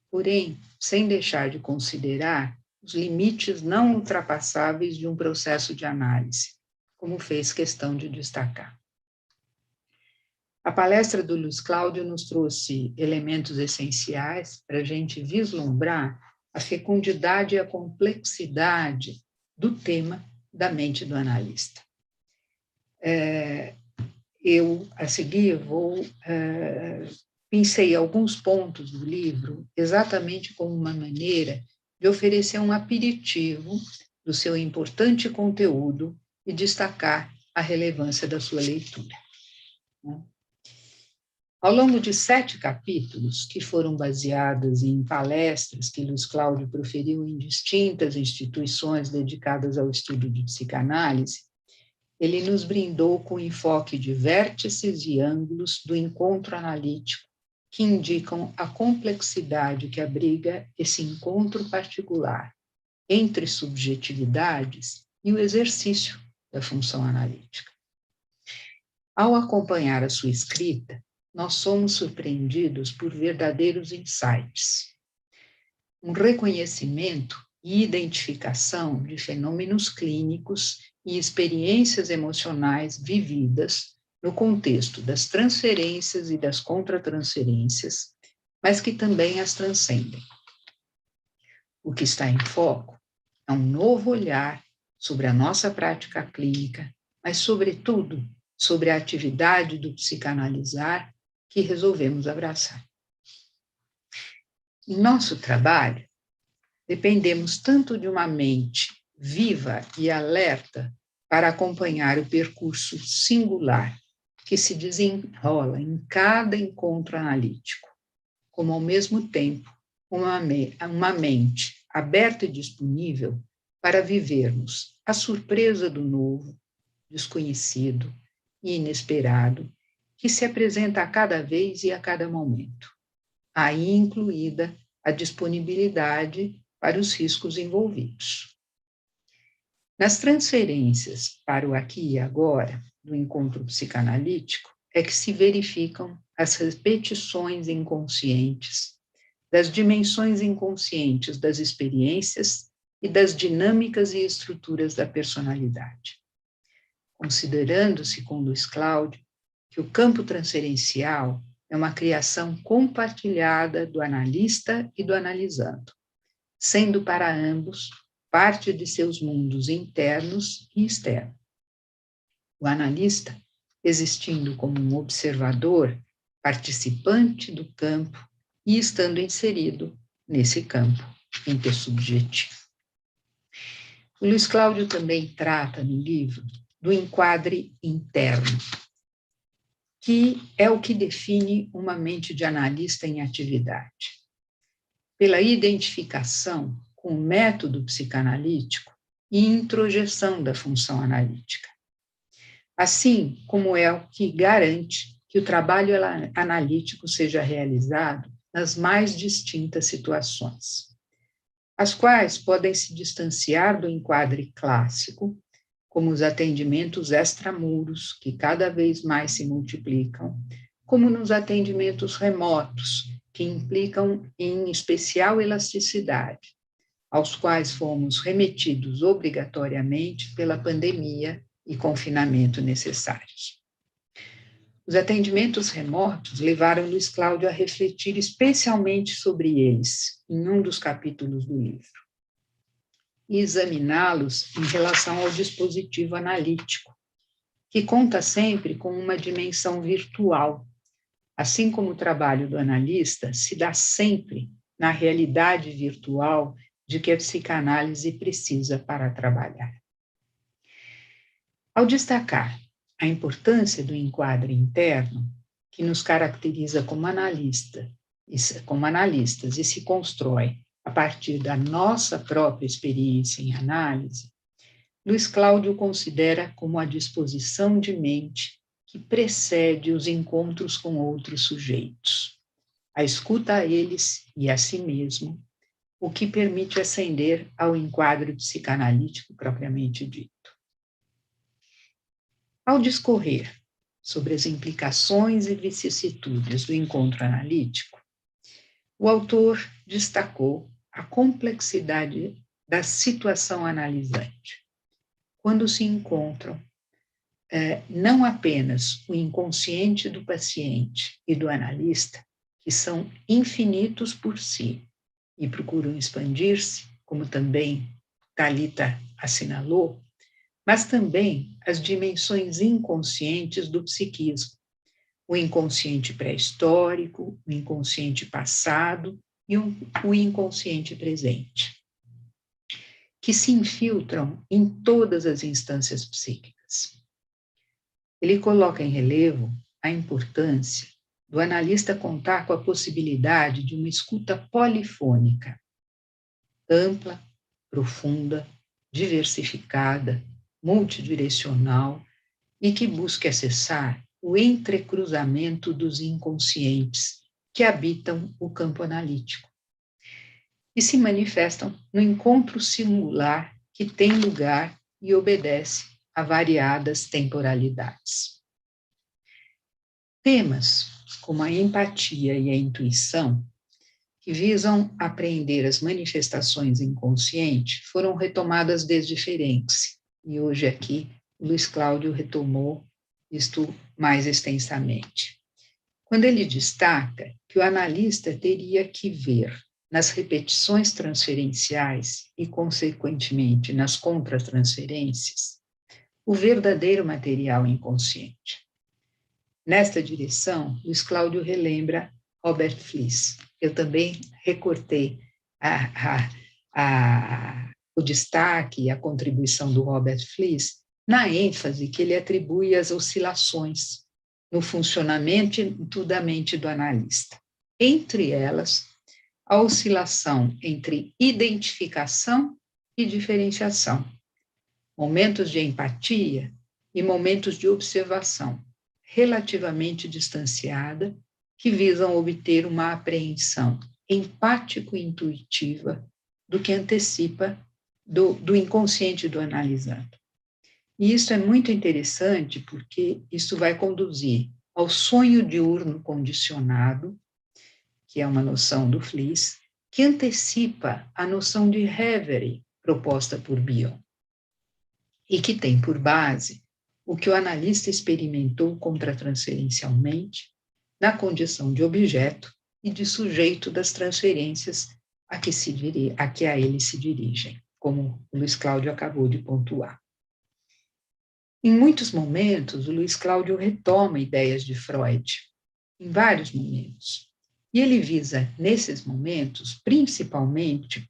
porém, sem deixar de considerar os limites não ultrapassáveis de um processo de análise, como fez questão de destacar. A palestra do Luiz Cláudio nos trouxe elementos essenciais para a gente vislumbrar a fecundidade e a complexidade do tema da mente do analista. Eu, a seguir, pensei alguns pontos do livro exatamente como uma maneira de oferecer um aperitivo do seu importante conteúdo e destacar a relevância da sua leitura. Ao longo de 7 capítulos, que foram baseados em palestras que Luiz Cláudio proferiu em distintas instituições dedicadas ao estudo de psicanálise, ele nos brindou com enfoque de vértices e ângulos do encontro analítico que indicam a complexidade que abriga esse encontro particular entre subjetividades e o exercício da função analítica. Ao acompanhar a sua escrita, nós somos surpreendidos por verdadeiros insights, um reconhecimento e identificação de fenômenos clínicos e experiências emocionais vividas no contexto das transferências e das contratransferências, mas que também as transcendem. O que está em foco é um novo olhar sobre a nossa prática clínica, mas, sobretudo, sobre a atividade do psicanalizar que resolvemos abraçar. Em nosso trabalho, dependemos tanto de uma mente viva e alerta para acompanhar o percurso singular que se desenrola em cada encontro analítico, como, ao mesmo tempo, uma mente aberta e disponível para vivermos a surpresa do novo, desconhecido e inesperado, que se apresenta a cada vez e a cada momento, aí incluída a disponibilidade para os riscos envolvidos. Nas transferências para o aqui e agora do encontro psicanalítico é que se verificam as repetições inconscientes das dimensões inconscientes das experiências e das dinâmicas e estruturas da personalidade. Considerando-se com Luiz Cláudio que o campo transferencial é uma criação compartilhada do analista e do analisando, sendo para ambos parte de seus mundos internos e externos. O analista, existindo como um observador, participante do campo e estando inserido nesse campo intersubjetivo. O Luiz Cláudio também trata no livro do enquadre interno, que é o que define uma mente de analista em atividade. Pela identificação com o método psicanalítico e introjeção da função analítica. Assim como é o que garante que o trabalho analítico seja realizado nas mais distintas situações, as quais podem se distanciar do enquadre clássico, como os atendimentos extramuros, que cada vez mais se multiplicam, como nos atendimentos remotos, que implicam em especial elasticidade, aos quais fomos remetidos obrigatoriamente pela pandemia e confinamento necessários. Os atendimentos remotos levaram Luiz Cláudio a refletir especialmente sobre eles, em um dos capítulos do livro, e examiná-los em relação ao dispositivo analítico, que conta sempre com uma dimensão virtual, assim como o trabalho do analista se dá sempre na realidade virtual de que a psicanálise precisa para trabalhar. Ao destacar a importância do enquadre interno, que nos caracteriza como analistas e se constrói a partir da nossa própria experiência em análise, Luiz Cláudio considera como a disposição de mente que precede os encontros com outros sujeitos, a escuta a eles e a si mesmo, o que permite ascender ao enquadre psicanalítico propriamente dito. Ao discorrer sobre as implicações e vicissitudes do encontro analítico, o autor destacou a complexidade da situação analisante, quando se encontram não apenas o inconsciente do paciente e do analista, que são infinitos por si e procuram expandir-se, como também Thalita assinalou, mas também as dimensões inconscientes do psiquismo, o inconsciente pré-histórico, o inconsciente passado e o inconsciente presente. que se infiltram em todas as instâncias psíquicas. Ele coloca em relevo a importância do analista contar com a possibilidade de uma escuta polifônica, ampla, profunda, diversificada, multidirecional e que busque acessar o entrecruzamento dos inconscientes que habitam o campo analítico e se manifestam no encontro singular que tem lugar e obedece a variadas temporalidades. Temas como a empatia e a intuição, que visam apreender as manifestações inconscientes, foram retomadas desde Ferenczi, e hoje aqui o Luiz Cláudio retomou isto mais extensamente. Quando ele destaca que o analista teria que ver nas repetições transferenciais e, consequentemente, nas contratransferências, o verdadeiro material inconsciente. Nesta direção, Luiz Cláudio relembra Robert Fliess. Eu também recortei o destaque e a contribuição do Robert Fliess na ênfase que ele atribui às oscilações no funcionamento da mente do analista. Entre elas, a oscilação entre identificação e diferenciação, momentos de empatia e momentos de observação, relativamente distanciada, que visam obter uma apreensão empático-intuitiva do que antecipa do inconsciente do analisando. E isso é muito interessante porque isso vai conduzir ao sonho diurno condicionado, que é uma noção do Fliess, que antecipa a noção de reverie proposta por Bion, e que tem por base o que o analista experimentou contratransferencialmente na condição de objeto e de sujeito das transferências a que a ele se dirigem, como o Luiz Cláudio acabou de pontuar. Em muitos momentos, o Luiz Cláudio retoma ideias de Freud, em vários momentos, e ele visa, nesses momentos, principalmente,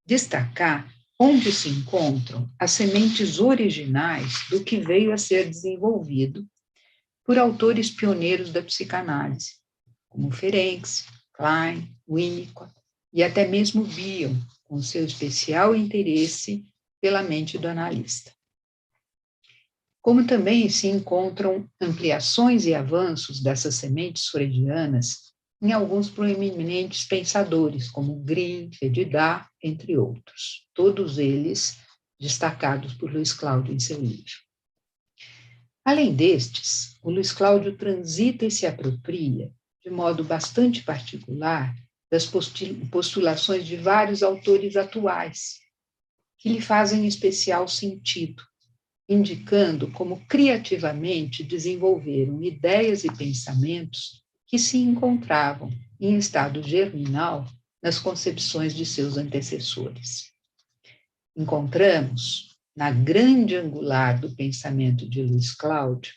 destacar onde se encontram as sementes originais do que veio a ser desenvolvido por autores pioneiros da psicanálise, como Ferenczi, Klein, Winnicott e até mesmo Bion, com seu especial interesse pela mente do analista. Como também se encontram ampliações e avanços dessas sementes freudianas em alguns proeminentes pensadores, como Green, Derrida, entre outros, todos eles destacados por Luiz Cláudio em seu livro. Além destes, o Luiz Cláudio transita e se apropria, de modo bastante particular, das postulações de vários autores atuais, que lhe fazem especial sentido, indicando como criativamente desenvolveram ideias e pensamentos que se encontravam em estado germinal nas concepções de seus antecessores. Encontramos, na grande angular do pensamento de Luiz Cláudio,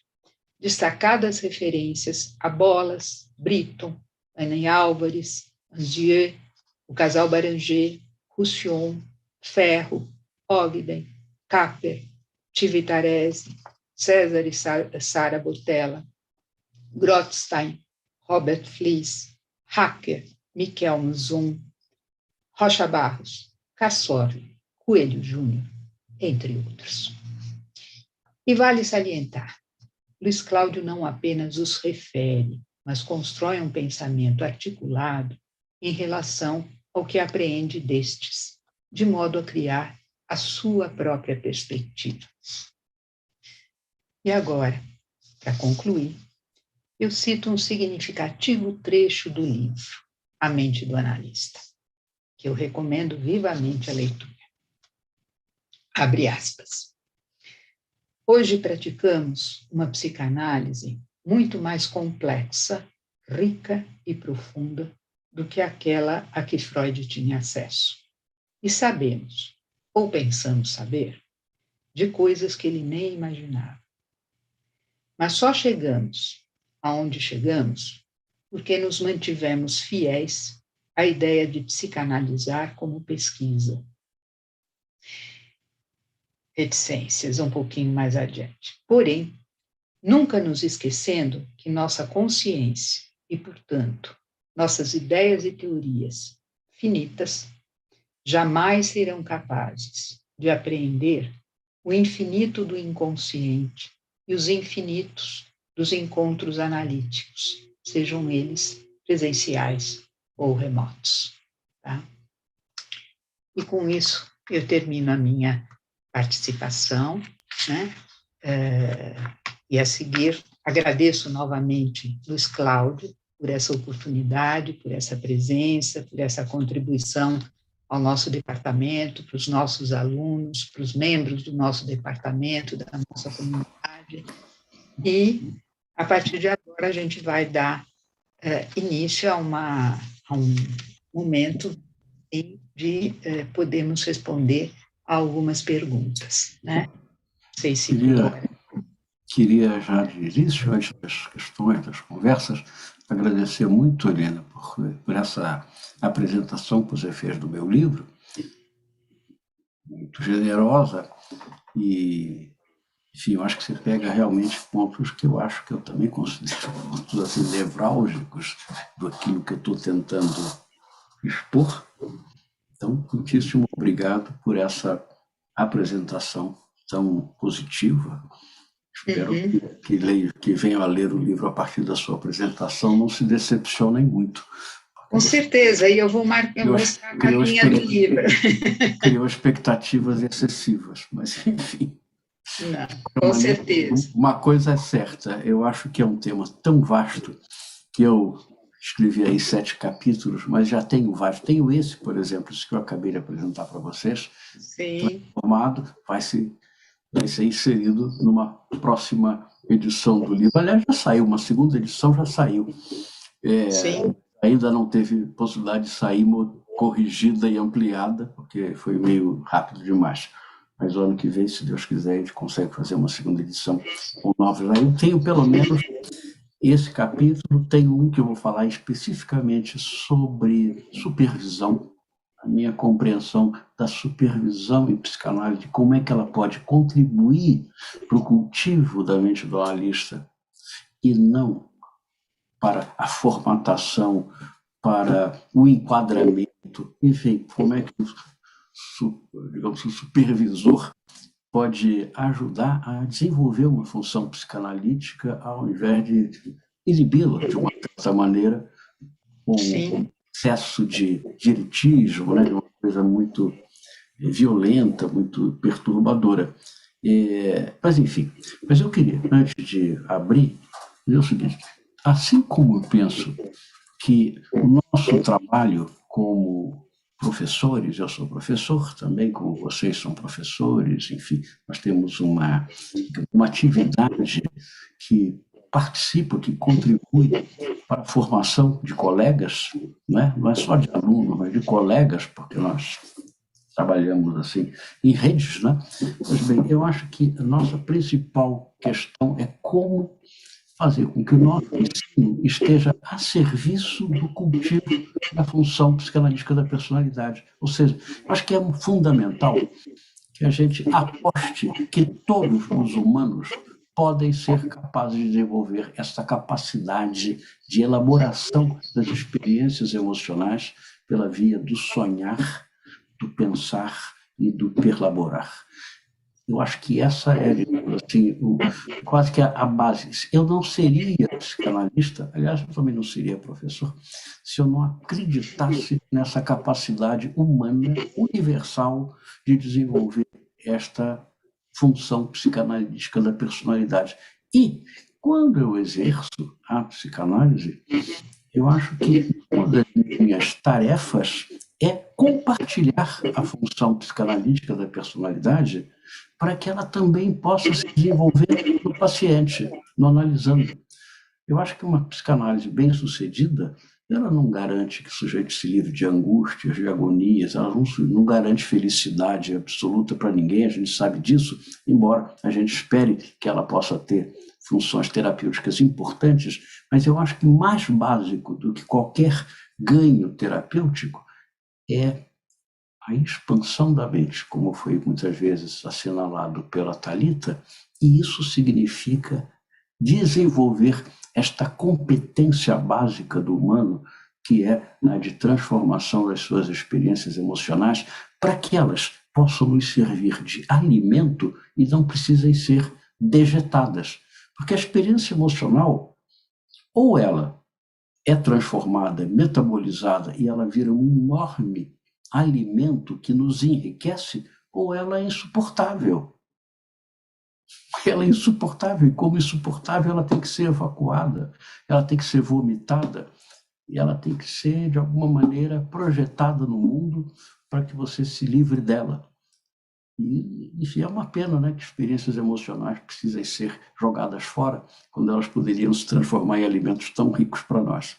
destacadas referências a Bolas, Britton, Ana Álvares, Angier, o casal Baranger, Roussillon, Ferro, Ogden, Capper, Civitarese, César e Sara Botella, Grotstein, Robert Fliess, Hacker, Miquel Muzon, Rocha Barros, Cassorli, Coelho Júnior, entre outros. E vale salientar, Luiz Cláudio não apenas os refere, mas constrói um pensamento articulado em relação ao que apreende destes, de modo a criar a sua própria perspectiva. E agora, para concluir, eu cito um significativo trecho do livro, A Mente do Analista, que eu recomendo vivamente a leitura. Abre aspas. Hoje praticamos uma psicanálise muito mais complexa, rica e profunda do que aquela a que Freud tinha acesso. E sabemos, ou pensamos saber, de coisas que ele nem imaginava. Mas só chegamos aonde chegamos porque nos mantivemos fiéis à ideia de psicanalizar como pesquisa. reticências um pouquinho mais adiante. Porém, nunca nos esquecendo que nossa consciência e, portanto, nossas ideias e teorias finitas jamais serão capazes de apreender o infinito do inconsciente e os infinitos dos encontros analíticos, sejam eles presenciais ou remotos. Tá? E com isso eu termino a minha participação, né? E a seguir agradeço novamente Luiz Cláudio por essa oportunidade, por essa presença, por essa contribuição ao nosso departamento, para os nossos alunos, para os membros do nosso departamento, da nossa comunidade. E, a partir de agora, a gente vai dar início a um momento de podermos responder a algumas perguntas, né? Não sei se... Queria já de início, antes das questões, das conversas, agradecer muito, Helena, por essa apresentação que você fez do meu livro, muito generosa, e, enfim, eu acho que você pega realmente pontos que eu acho que eu também considero pontos assim, nevrálgicos daquilo que eu estou tentando expor. Então, muitíssimo obrigado por essa apresentação tão positiva. Espero que venham a ler o livro a partir da sua apresentação, não se decepcionem muito. Com certeza, e eu vou mostrar a capinha do livro. Criou expectativas excessivas, mas enfim. Não, com certeza. Uma coisa é certa, eu acho que é um tema tão vasto que eu escrevi aí 7 capítulos, mas já tenho vários. Tenho esse, por exemplo, esse que eu acabei de apresentar para vocês. Sim. Transformado, vai ser inserido numa próxima edição do livro. Aliás, já saiu, uma segunda edição já saiu. Sim. Ainda não teve possibilidade de sair corrigida e ampliada, porque foi meio rápido demais. Mas o ano que vem, se Deus quiser, a gente consegue fazer uma segunda edição com novos. Eu tenho pelo menos esse capítulo, tem um que eu vou falar especificamente sobre supervisão, a minha compreensão da supervisão em psicanálise, como é que ela pode contribuir para o cultivo da mente do analista e não para a formatação, para o enquadramento, enfim, como é que digamos, o supervisor pode ajudar a desenvolver uma função psicanalítica ao invés de inibi-la de uma certa maneira, com excesso de diretismo, né, de uma coisa muito violenta, muito perturbadora. Mas, enfim, mas eu queria, antes de abrir, dizer o seguinte, assim como eu penso que o nosso trabalho como professores, eu sou professor também, como vocês são professores, enfim, nós temos uma atividade que participa, que contribui para a formação de colegas, né? Não é só de alunos, mas de colegas, porque nós trabalhamos assim em redes, né? Pois bem, eu acho que a nossa principal questão é como fazer com que o nosso ensino esteja a serviço do cultivo da função psicanalítica da personalidade. Ou seja, eu acho que é fundamental que a gente aposte que todos os humanos podem ser capazes de desenvolver essa capacidade de elaboração das experiências emocionais pela via do sonhar, do pensar e do perlaborar. Eu acho que essa é, assim, quase que a base. Eu não seria psicanalista, aliás, eu também não seria professor, se eu não acreditasse nessa capacidade humana, universal, de desenvolver esta função psicanalítica da personalidade. E, quando eu exerço a psicanálise, eu acho que uma das minhas tarefas é compartilhar a função psicanalítica da personalidade para que ela também possa se desenvolver no paciente, no analisando. Eu acho que uma psicanálise bem-sucedida, ela não garante que o sujeito se livre de angústias, de agonias, ela não garante felicidade absoluta para ninguém, a gente sabe disso, embora a gente espere que ela possa ter funções terapêuticas importantes, mas eu acho que mais básico do que qualquer ganho terapêutico é a expansão da mente, como foi muitas vezes assinalado pela Thalita, e isso significa desenvolver esta competência básica do humano, que é a de transformação das suas experiências emocionais, para que elas possam nos servir de alimento e não precisem ser dejetadas. Porque a experiência emocional, ou ela é transformada, metabolizada, e ela vira um enorme alimento que nos enriquece, ou ela é insuportável. Ela é insuportável, e como insuportável, ela tem que ser evacuada, ela tem que ser vomitada, e ela tem que ser, de alguma maneira, projetada no mundo para que você se livre dela. E isso é uma pena, né, que experiências emocionais precisem ser jogadas fora, quando elas poderiam se transformar em alimentos tão ricos para nós.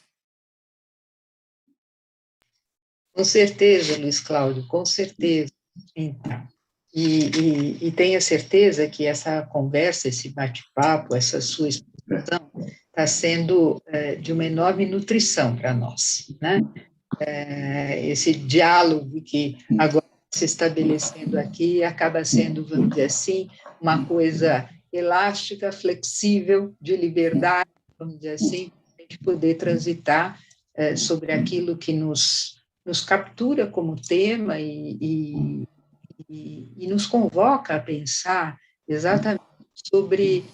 Com certeza, Luiz Cláudio, com certeza. Então, e tenha certeza que essa conversa, esse bate-papo, essa sua exposição está sendo de uma enorme nutrição para nós, né? Esse diálogo que agora se estabelecendo aqui acaba sendo, vamos dizer assim, uma coisa elástica, flexível, de liberdade, vamos dizer assim, para a gente poder transitar sobre aquilo que nos captura como tema e nos convoca a pensar exatamente sobre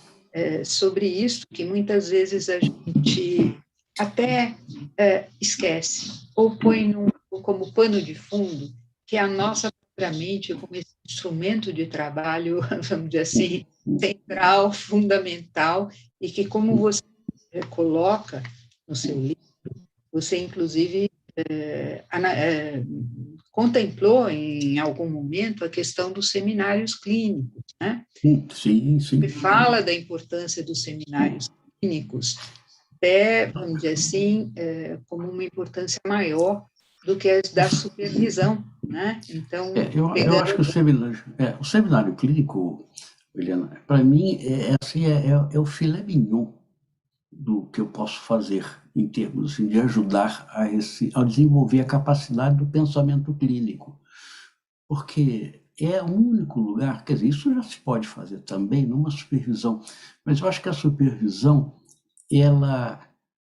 isso que muitas vezes a gente até esquece, ou põe como pano de fundo, que é a nossa própria mente como esse instrumento de trabalho, vamos dizer assim, central, fundamental, e que, como você coloca no seu livro, você, inclusive, contemplou em algum momento a questão dos seminários clínicos, né? Sim. Você fala da importância dos seminários clínicos, até, vamos dizer assim, como uma importância maior do que as da supervisão, né? Então, eu acho que o seminário clínico, Eliana, para mim, é o filé mignon do que eu posso fazer em termos assim, de ajudar a desenvolver a capacidade do pensamento clínico. Porque é o único lugar, quer dizer, isso já se pode fazer também numa supervisão, mas eu acho que a supervisão, ela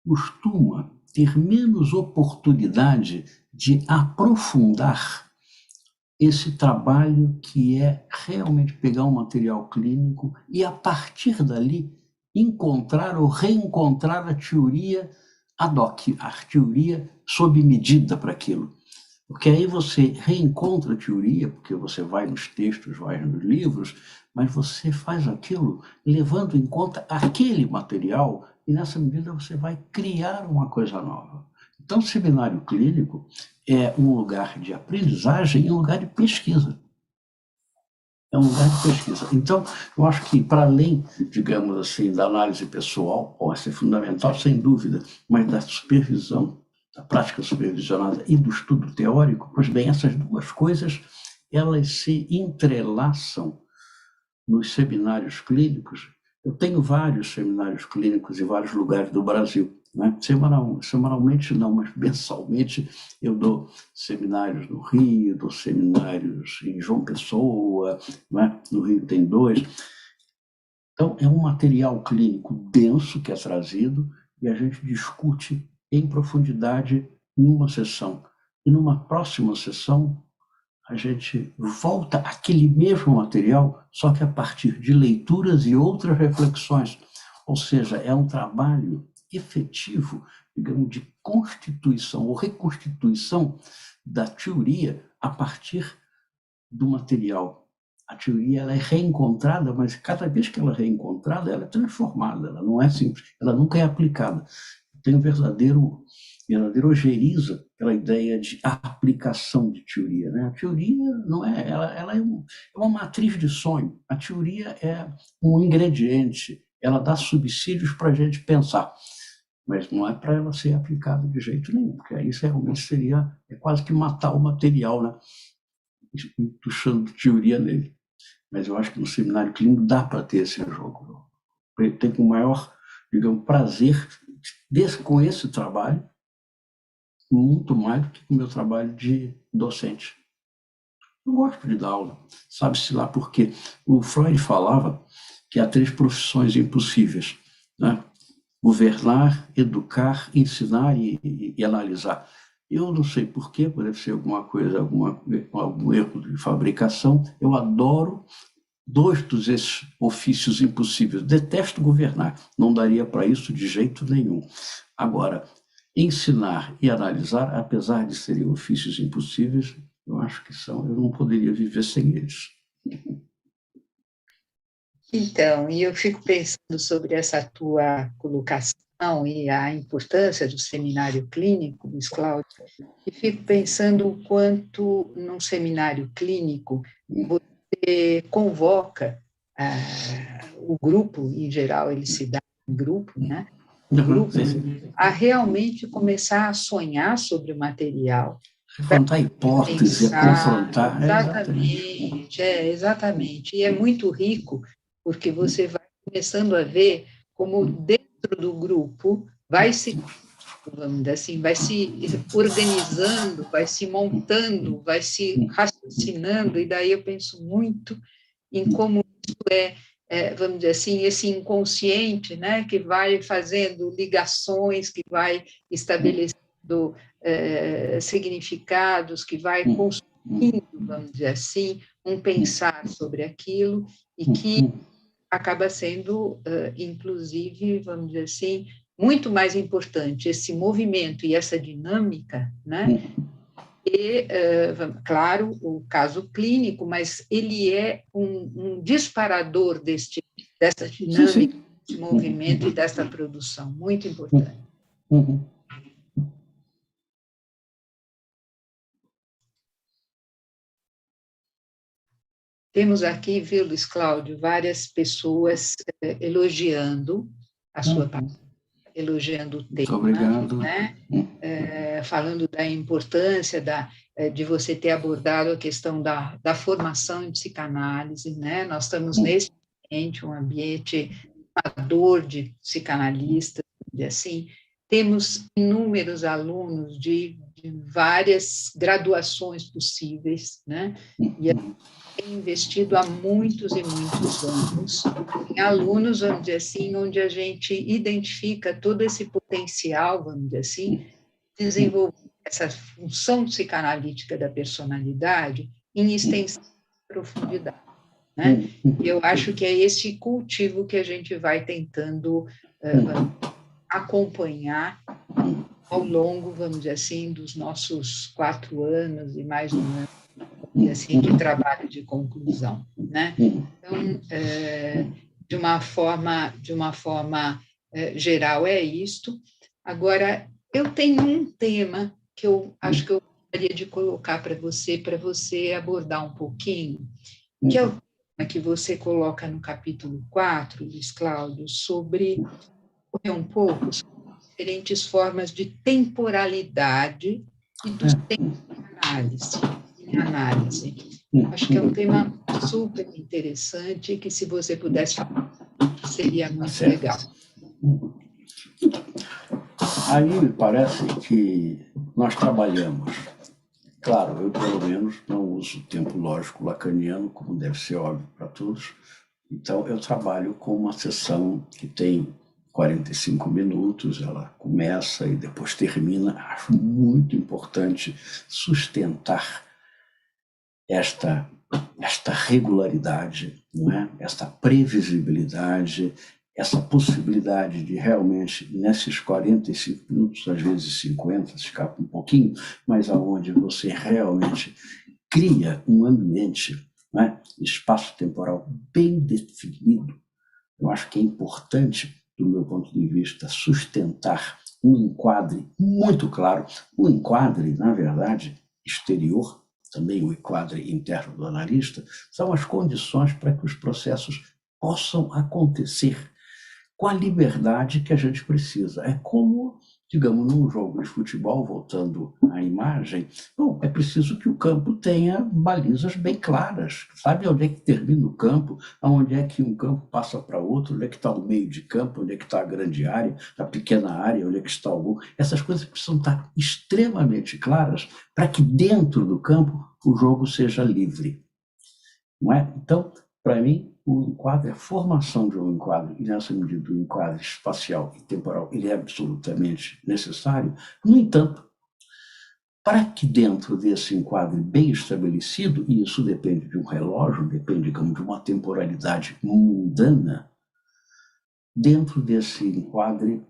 costuma ter menos oportunidade de aprofundar esse trabalho que é realmente pegar um material clínico e, a partir dali, encontrar ou reencontrar a teoria ad hoc, a teoria sob medida para aquilo. Porque aí você reencontra a teoria, porque você vai nos textos, vai nos livros, mas você faz aquilo levando em conta aquele material e, nessa medida, você vai criar uma coisa nova. Então, o seminário clínico é um lugar de aprendizagem e um lugar de pesquisa. É um lugar de pesquisa. Então, eu acho que, para além, digamos assim, da análise pessoal, pode ser fundamental, sem dúvida, mas da supervisão, da prática supervisionada e do estudo teórico, pois bem, essas duas coisas, elas se entrelaçam nos seminários clínicos. Eu tenho vários seminários clínicos em vários lugares do Brasil. Né? Semanalmente não, mas mensalmente eu dou seminários no Rio, dou seminários em João Pessoa, né? No Rio tem 2. Então, é um material clínico denso que é trazido e a gente discute em profundidade numa sessão. E numa próxima sessão, a gente volta àquele mesmo material, só que a partir de leituras e outras reflexões. Ou seja, é um trabalho efetivo, digamos, de constituição ou reconstituição da teoria a partir do material. A teoria ela é reencontrada, mas cada vez que ela é reencontrada, ela é transformada, ela não é simples, ela nunca é aplicada. Tem um verdadeiro ojeriza pela ideia de aplicação de teoria. Né? A teoria não é, ela é uma matriz de sonho. A teoria é um ingrediente, ela dá subsídios para a gente pensar, mas não é para ela ser aplicada de jeito nenhum, porque isso realmente seria quase que matar o material, né? Puxando teoria nele. Mas eu acho que no seminário clínico dá para ter esse jogo. Eu tenho o maior, digamos, prazer com esse trabalho, muito mais do que com o meu trabalho de docente. Eu gosto de dar aula, sabe-se lá por quê. O Freud falava que há 3 profissões impossíveis, né? Governar, educar, ensinar e analisar. Eu não sei por quê, deve ser alguma coisa, algum erro de fabricação. Eu adoro 2 desses ofícios impossíveis. Detesto governar, não daria para isso de jeito nenhum. Agora, ensinar e analisar, apesar de serem ofícios impossíveis, eu acho que são, eu não poderia viver sem eles. Então, e eu fico pensando sobre essa tua colocação e a importância do seminário clínico, Luiz Cláudio, e fico pensando o quanto, num seminário clínico, você convoca o grupo, em geral ele se dá em grupo, né? O grupo a realmente começar a sonhar sobre o material. Levantar hipóteses, confrontar. Exatamente. E é muito rico, porque você vai começando a ver como dentro do grupo vai se, vamos dizer assim, vai se organizando, vai se montando, vai se raciocinando, e daí eu penso muito em como isso vamos dizer assim, esse inconsciente, né, que vai fazendo ligações, que vai estabelecendo significados, que vai construindo, vamos dizer assim, um pensar sobre aquilo, e que acaba sendo, inclusive, vamos dizer assim, muito mais importante esse movimento e essa dinâmica, né? E, claro, o caso clínico, mas ele é um disparador dessa dinâmica, desse movimento e dessa produção, muito importante. Temos aqui, viu, Luiz Cláudio, várias pessoas elogiando a sua parte, elogiando o tema. Muito obrigado. Né? Falando da importância de você ter abordado a questão da formação em psicanálise, né? Nós estamos nesse ambiente, um ambiente formador de psicanalistas, e assim, temos inúmeros alunos de várias graduações possíveis, né? E tem investido há muitos e muitos anos em alunos, vamos dizer assim, onde a gente identifica todo esse potencial, vamos dizer assim, desenvolver essa função psicanalítica da personalidade em extensão e profundidade, né? E eu acho que é esse cultivo que a gente vai tentando acompanhar ao longo, vamos dizer assim, dos nossos 4 anos e mais um ano, assim, de trabalho de conclusão, né? Então, de uma forma geral é isto. Agora, eu tenho um tema que eu acho que eu gostaria de colocar para você abordar um pouquinho, que é o tema que você coloca no capítulo 4, Luiz Cláudio, sobre um pouco sobre diferentes formas de temporalidade e dos tempos de análise. Acho que é um tema super interessante, que se você pudesse falar, seria muito legal. Aí me parece que nós trabalhamos, claro, eu pelo menos não uso o tempo lógico lacaniano, como deve ser óbvio para todos, então eu trabalho com uma sessão que tem 45 minutos, ela começa e depois termina. Acho muito importante sustentar esta regularidade, não é? Esta previsibilidade, essa possibilidade de realmente, nesses 45 minutos, às vezes 50, se escapa um pouquinho, mas aonde você realmente cria um ambiente, não é? Espaço-temporal bem definido. Eu acho que é importante, do meu ponto de vista, sustentar um enquadre muito claro, um enquadre, na verdade, exterior, também o enquadre interno do analista, são as condições para que os processos possam acontecer com a liberdade que a gente precisa. É como, digamos, num jogo de futebol, voltando à imagem, bom, é preciso que o campo tenha balizas bem claras. Sabe onde é que termina o campo, onde é que um campo passa para outro, onde é que está o meio de campo, onde é que está a grande área, a pequena área, onde é que está o gol. Essas coisas precisam estar extremamente claras para que dentro do campo o jogo seja livre. Não é? Então, para mim, o enquadre, a formação de um enquadre, e nessa medida o enquadre espacial e temporal, ele é absolutamente necessário. No entanto, para que dentro desse enquadre bem estabelecido, e isso depende de um relógio, depende, digamos, de uma temporalidade mundana, dentro desse enquadre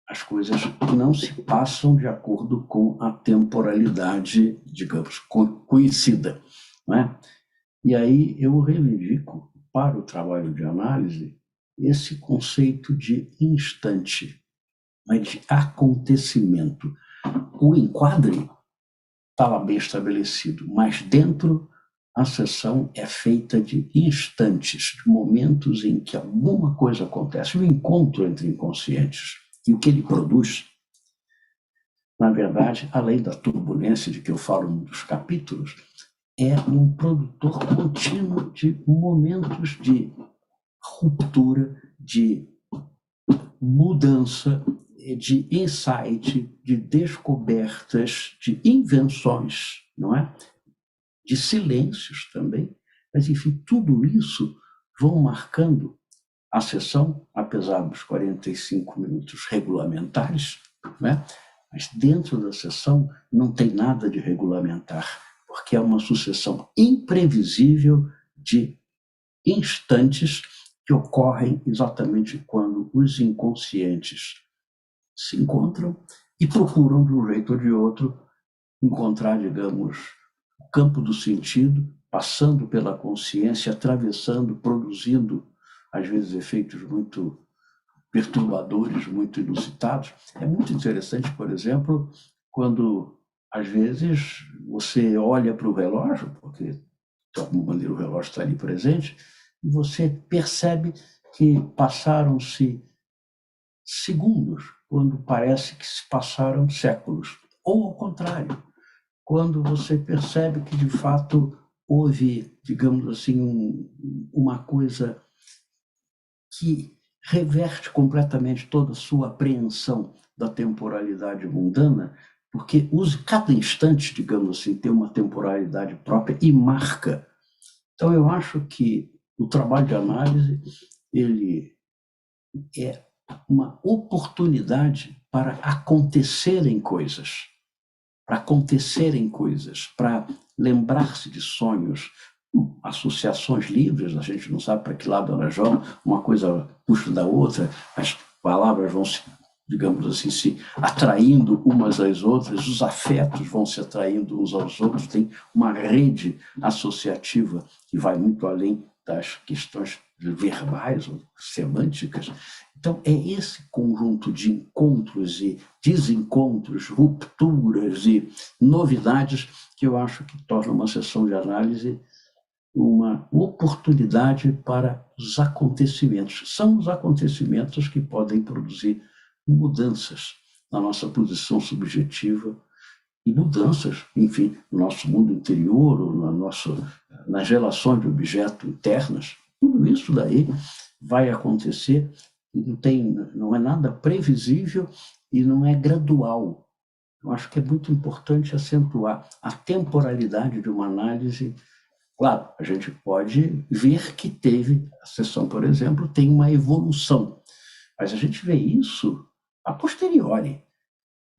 as coisas não se passam de acordo com a temporalidade, digamos, conhecida, não é? E aí eu reivindico para o trabalho de análise esse conceito de instante, mas de acontecimento. O enquadre estava bem estabelecido, mas dentro a sessão é feita de instantes, de momentos em que alguma coisa acontece, um encontro entre inconscientes. E o que ele produz, na verdade, além da turbulência de que eu falo num dos capítulos, é um produtor contínuo de momentos de ruptura, de mudança, de insight, de descobertas, de invenções, não é? De silêncios também. Mas, enfim, tudo isso vão marcando a sessão, apesar dos 45 minutos regulamentares, né? Mas dentro da sessão não tem nada de regulamentar, porque é uma sucessão imprevisível de instantes que ocorrem exatamente quando os inconscientes se encontram e procuram, de um jeito ou de outro, encontrar, digamos, o campo do sentido, passando pela consciência, atravessando, produzindo, às vezes, efeitos muito perturbadores, muito inusitados. É muito interessante, por exemplo, quando, às vezes, você olha para o relógio, porque, de alguma maneira, o relógio está ali presente, e você percebe que passaram-se segundos, quando parece que se passaram séculos. Ou, ao contrário, quando você percebe que, de fato, houve, digamos assim, uma coisa que reverte completamente toda a sua apreensão da temporalidade mundana, porque cada instante, digamos assim, tem uma temporalidade própria e marca. Então, eu acho que o trabalho de análise, ele é uma oportunidade para acontecerem coisas, para lembrar-se de sonhos, associações livres, a gente não sabe para que lado elas vão, uma coisa puxa da outra, as palavras vão se, digamos assim, se atraindo umas às outras, os afetos vão se atraindo uns aos outros, tem uma rede associativa que vai muito além das questões verbais ou semânticas. Então, é esse conjunto de encontros e desencontros, rupturas e novidades que eu acho que torna uma sessão de análise uma oportunidade para os acontecimentos. São os acontecimentos que podem produzir mudanças na nossa posição subjetiva e mudanças, enfim, no nosso mundo interior, ou nas relações de objeto internas. Tudo isso daí vai acontecer, não é nada previsível e não é gradual. Eu acho que é muito importante acentuar a temporalidade de uma análise. Claro, a gente pode ver que a sessão, por exemplo, tem uma evolução, mas a gente vê isso a posteriori.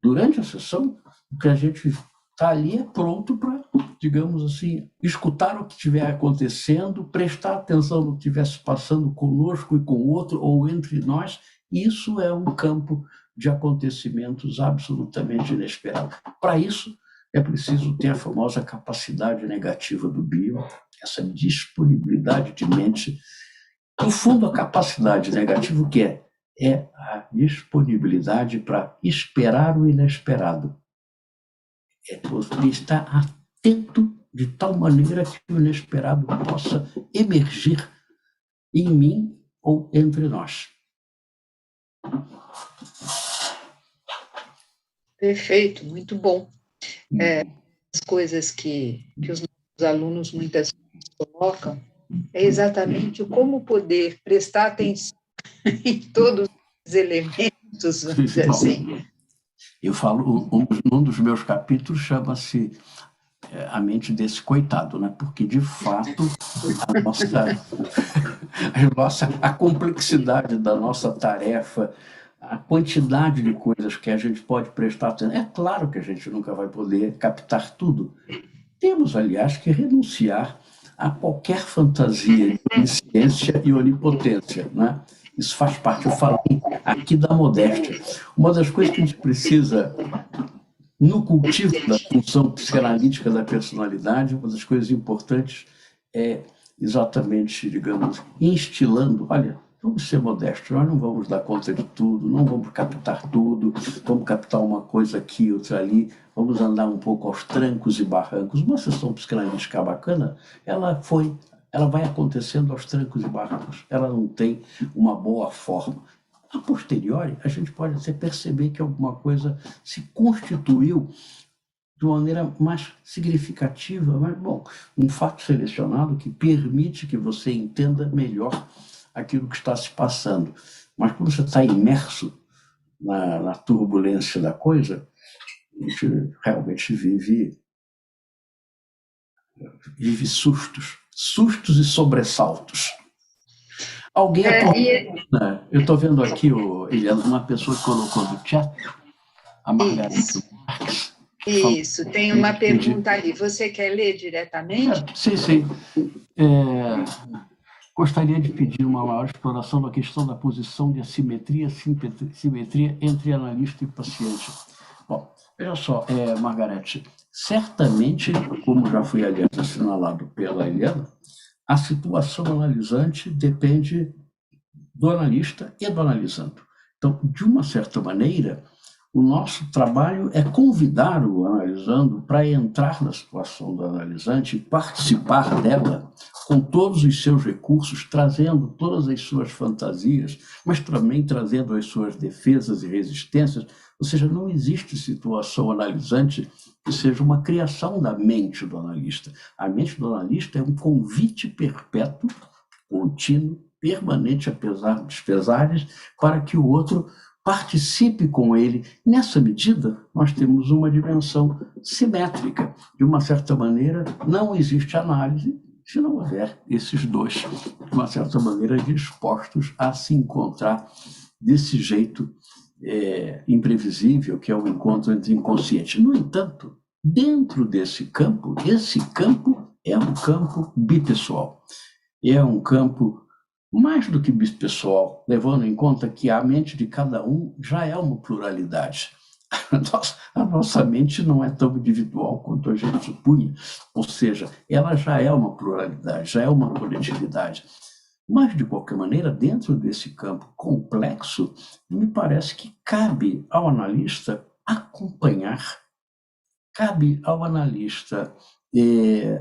Durante a sessão, o que a gente está ali é pronto para, digamos assim, escutar o que estiver acontecendo, prestar atenção no que estiver se passando conosco e com o outro, ou entre nós. Isso é um campo de acontecimentos absolutamente inesperado. Para isso, é preciso ter a famosa capacidade negativa do bio, essa disponibilidade de mente. No fundo, a capacidade negativa, o que é? É a disponibilidade para esperar o inesperado. É você estar atento de tal maneira que o inesperado possa emergir em mim ou entre nós. Perfeito, muito bom. As coisas que os nossos alunos muitas vezes colocam é exatamente como poder prestar atenção em todos os elementos, vamos dizer assim. Eu falo, um dos meus capítulos chama-se a mente desse coitado, né? Porque, de fato, a complexidade da nossa tarefa, a quantidade de coisas que a gente pode prestar atenção, é claro que a gente nunca vai poder captar tudo. Temos, aliás, que renunciar a qualquer fantasia de onisciência e onipotência, né? Isso faz parte, eu falei aqui da modéstia. Uma das coisas que a gente precisa no cultivo da função psicanalítica da personalidade, uma das coisas importantes é exatamente, digamos, instilando, olha, vamos ser modestos, nós não vamos dar conta de tudo, não vamos captar tudo, vamos captar uma coisa aqui, outra ali, vamos andar um pouco aos trancos e barrancos. Uma sessão psicanalítica bacana, ela vai acontecendo aos trancos e barrancos, ela não tem uma boa forma. A posteriori, a gente pode até perceber que alguma coisa se constituiu de uma maneira mais significativa, mas, bom, um fato selecionado que permite que você entenda melhor aquilo que está se passando. Mas quando você está imerso na turbulência da coisa, a gente realmente vive sustos e sobressaltos. Alguém eu estou vendo aqui uma pessoa que colocou no chat, a Margarida Marques. Isso, tem uma pergunta ali. Você quer ler diretamente? Sim. Gostaria de pedir uma maior exploração da questão da posição de assimetria, simetria entre analista e paciente. Bom, veja só, Margarete, certamente, como já foi, aliás, assinalado pela Helena, a situação analisante depende do analista e do analisando. Então, de uma certa maneira, o nosso trabalho é convidar o analisando para entrar na situação do analisante e participar dela com todos os seus recursos, trazendo todas as suas fantasias, mas também trazendo as suas defesas e resistências. Ou seja, não existe situação analisante que seja uma criação da mente do analista. A mente do analista é um convite perpétuo, contínuo, permanente, apesar dos pesares, para que o outro participe com ele. Nessa medida, nós temos uma dimensão simétrica. De uma certa maneira, não existe análise se não houver esses dois, de uma certa maneira, dispostos a se encontrar desse jeito imprevisível, que é o encontro entre inconsciente. No entanto, dentro desse campo, esse campo é um campo bipessoal. É um campo mais do que bipessoal, levando em conta que a mente de cada um já é uma pluralidade. A nossa mente não é tão individual quanto a gente supunha, ou seja, ela já é uma pluralidade, já é uma coletividade. Mas, de qualquer maneira, dentro desse campo complexo, me parece que cabe ao analista acompanhar, cabe ao analista,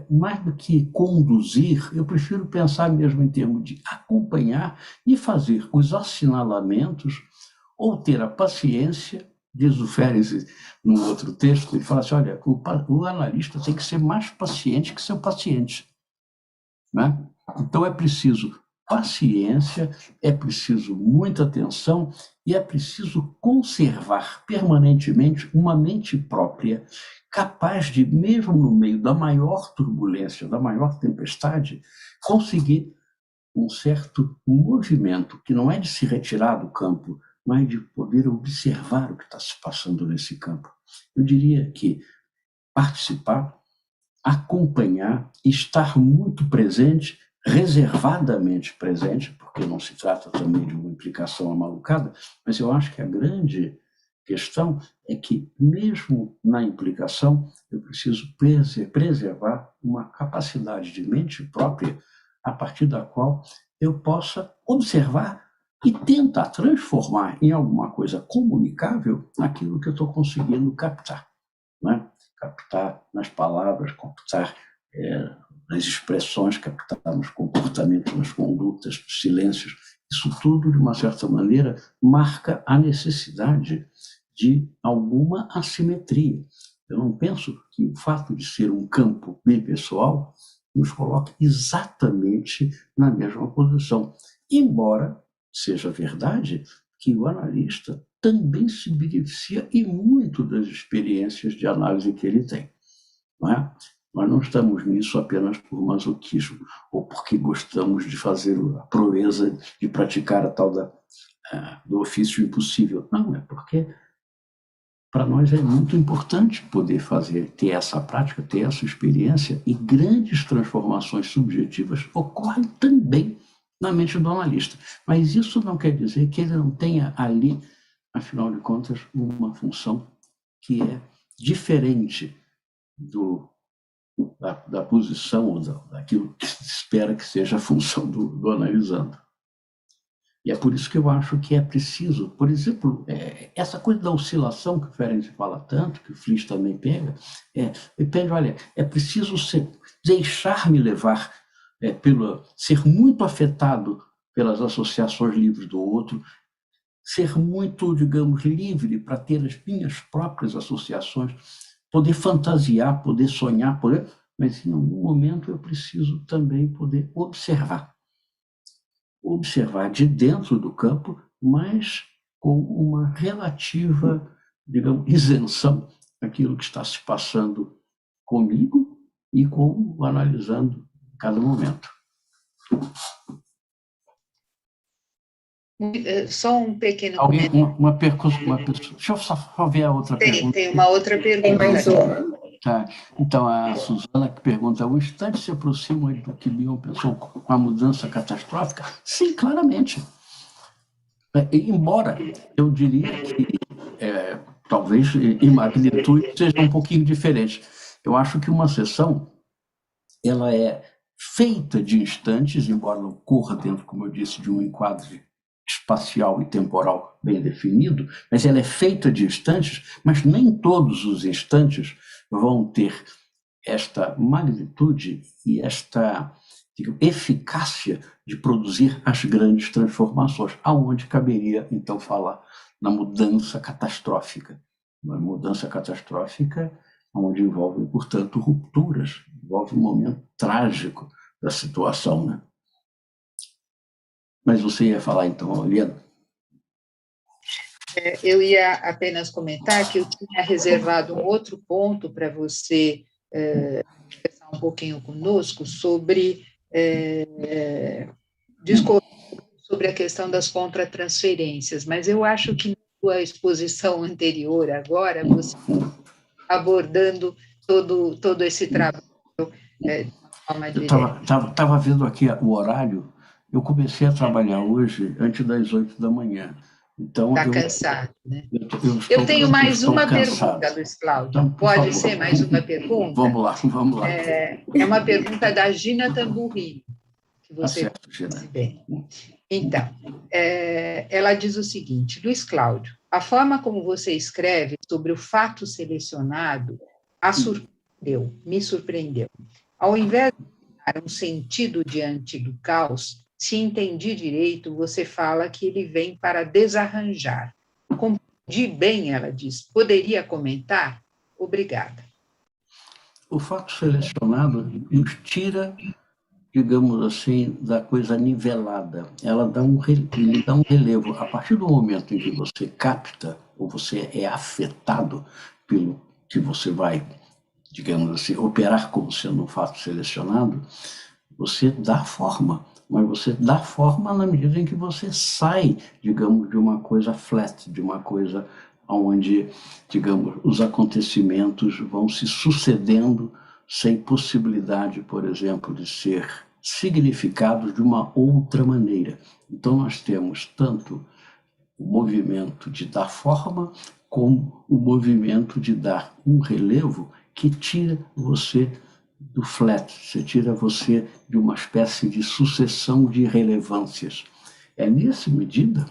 mais do que conduzir, eu prefiro pensar mesmo em termos de acompanhar e fazer os assinalamentos ou ter a paciência, diz o Férez num outro texto, ele fala assim, olha, o analista tem que ser mais paciente que seu paciente, né? Então é preciso paciência, é preciso muita atenção e é preciso conservar permanentemente uma mente própria, capaz de, mesmo no meio da maior turbulência, da maior tempestade, conseguir um certo movimento, que não é de se retirar do campo, mas de poder observar o que está se passando nesse campo. Eu diria que participar, acompanhar, estar muito presente, reservadamente presente, porque não se trata também de uma implicação amalucada, mas eu acho que a grande questão é que, mesmo na implicação, eu preciso preservar uma capacidade de mente própria a partir da qual eu possa observar e tentar transformar em alguma coisa comunicável aquilo que eu estou conseguindo captar, né? Captar nas palavras, captar nas expressões, captar nos comportamentos, nas condutas, nos silêncios. Isso tudo, de uma certa maneira, marca a necessidade de alguma assimetria. Eu não penso que o fato de ser um campo bem pessoal nos coloque exatamente na mesma posição, embora seja verdade que o analista também se beneficia e muito das experiências de análise que ele tem. Não é? Nós não estamos nisso apenas por masoquismo, ou porque gostamos de fazer a proeza de praticar a tal do ofício impossível. Não, é porque para nós é muito importante poder ter essa prática, ter essa experiência, e grandes transformações subjetivas ocorrem também na mente do analista. Mas isso não quer dizer que ele não tenha ali, afinal de contas, uma função que é diferente da posição ou daquilo que se espera que seja a função do analisando. E é por isso que eu acho que é preciso, por exemplo, essa coisa da oscilação que o Ferenc fala tanto, que o Fliss também pega, depende, olha, é preciso deixar-me levar, ser muito afetado pelas associações livres do outro, ser muito, digamos, livre para ter as minhas próprias associações, poder fantasiar, poder sonhar, mas em algum momento eu preciso também poder observar de dentro do campo, mas com uma relativa, digamos, isenção daquilo que está se passando comigo e analisando cada momento. Só um pequeno Alguém, uma pessoa. Deixa eu só ver a outra pergunta. Tem uma outra pergunta. Tem mais uma. Tá. Então, a Suzana que pergunta, o instante se aproxima do que Bion pensou com a mudança catastrófica? Sim, claramente. Embora eu diria que talvez em magnitude seja um pouquinho diferente. Eu acho que uma sessão ela é feita de instantes, embora não ocorra dentro, como eu disse, de um enquadre espacial e temporal bem definido, mas ela é feita de instantes, mas nem todos os instantes vão ter esta magnitude e esta eficácia de produzir as grandes transformações, aonde caberia, então, falar na mudança catastrófica. Uma mudança catastrófica onde envolve, portanto, rupturas, envolve um momento trágico da situação, né? Mas você ia falar, então, Eliana? Eu ia apenas comentar que eu tinha reservado um outro ponto para você conversar um pouquinho conosco sobre discorrer sobre a questão das contratransferências, mas eu acho que na sua exposição anterior agora, você abordando todo esse trabalho de uma forma direta. Eu estava vendo aqui o horário, eu comecei a trabalhar hoje antes das 8 da manhã. Então, está cansado, né? Eu tenho mais uma cansado. pergunta, Luiz Cláudio. Então, pode ser mais uma pergunta? Vamos lá. É uma pergunta da Gina Tamburrini, que você conhece bem. Então, ela diz o seguinte, Luiz Cláudio, a forma como você escreve sobre o fato selecionado me surpreendeu. Ao invés de dar um sentido diante do caos, se entendi direito, você fala que ele vem para desarranjar. Compreendi bem, ela diz. Poderia comentar? Obrigada. O fato selecionado nos tira, digamos assim, da coisa nivelada. Ele dá um relevo. A partir do momento em que você capta, ou você é afetado pelo que você vai, digamos assim, operar como sendo um fato selecionado, você dá forma. Mas você dá forma na medida em que você sai, digamos, de uma coisa flat, de uma coisa onde, digamos, os acontecimentos vão se sucedendo sem possibilidade, por exemplo, de ser significados de uma outra maneira. Então, nós temos tanto o movimento de dar forma, como o movimento de dar um relevo que tira você do flat, você tira você de uma espécie de sucessão de relevâncias. É nessa medida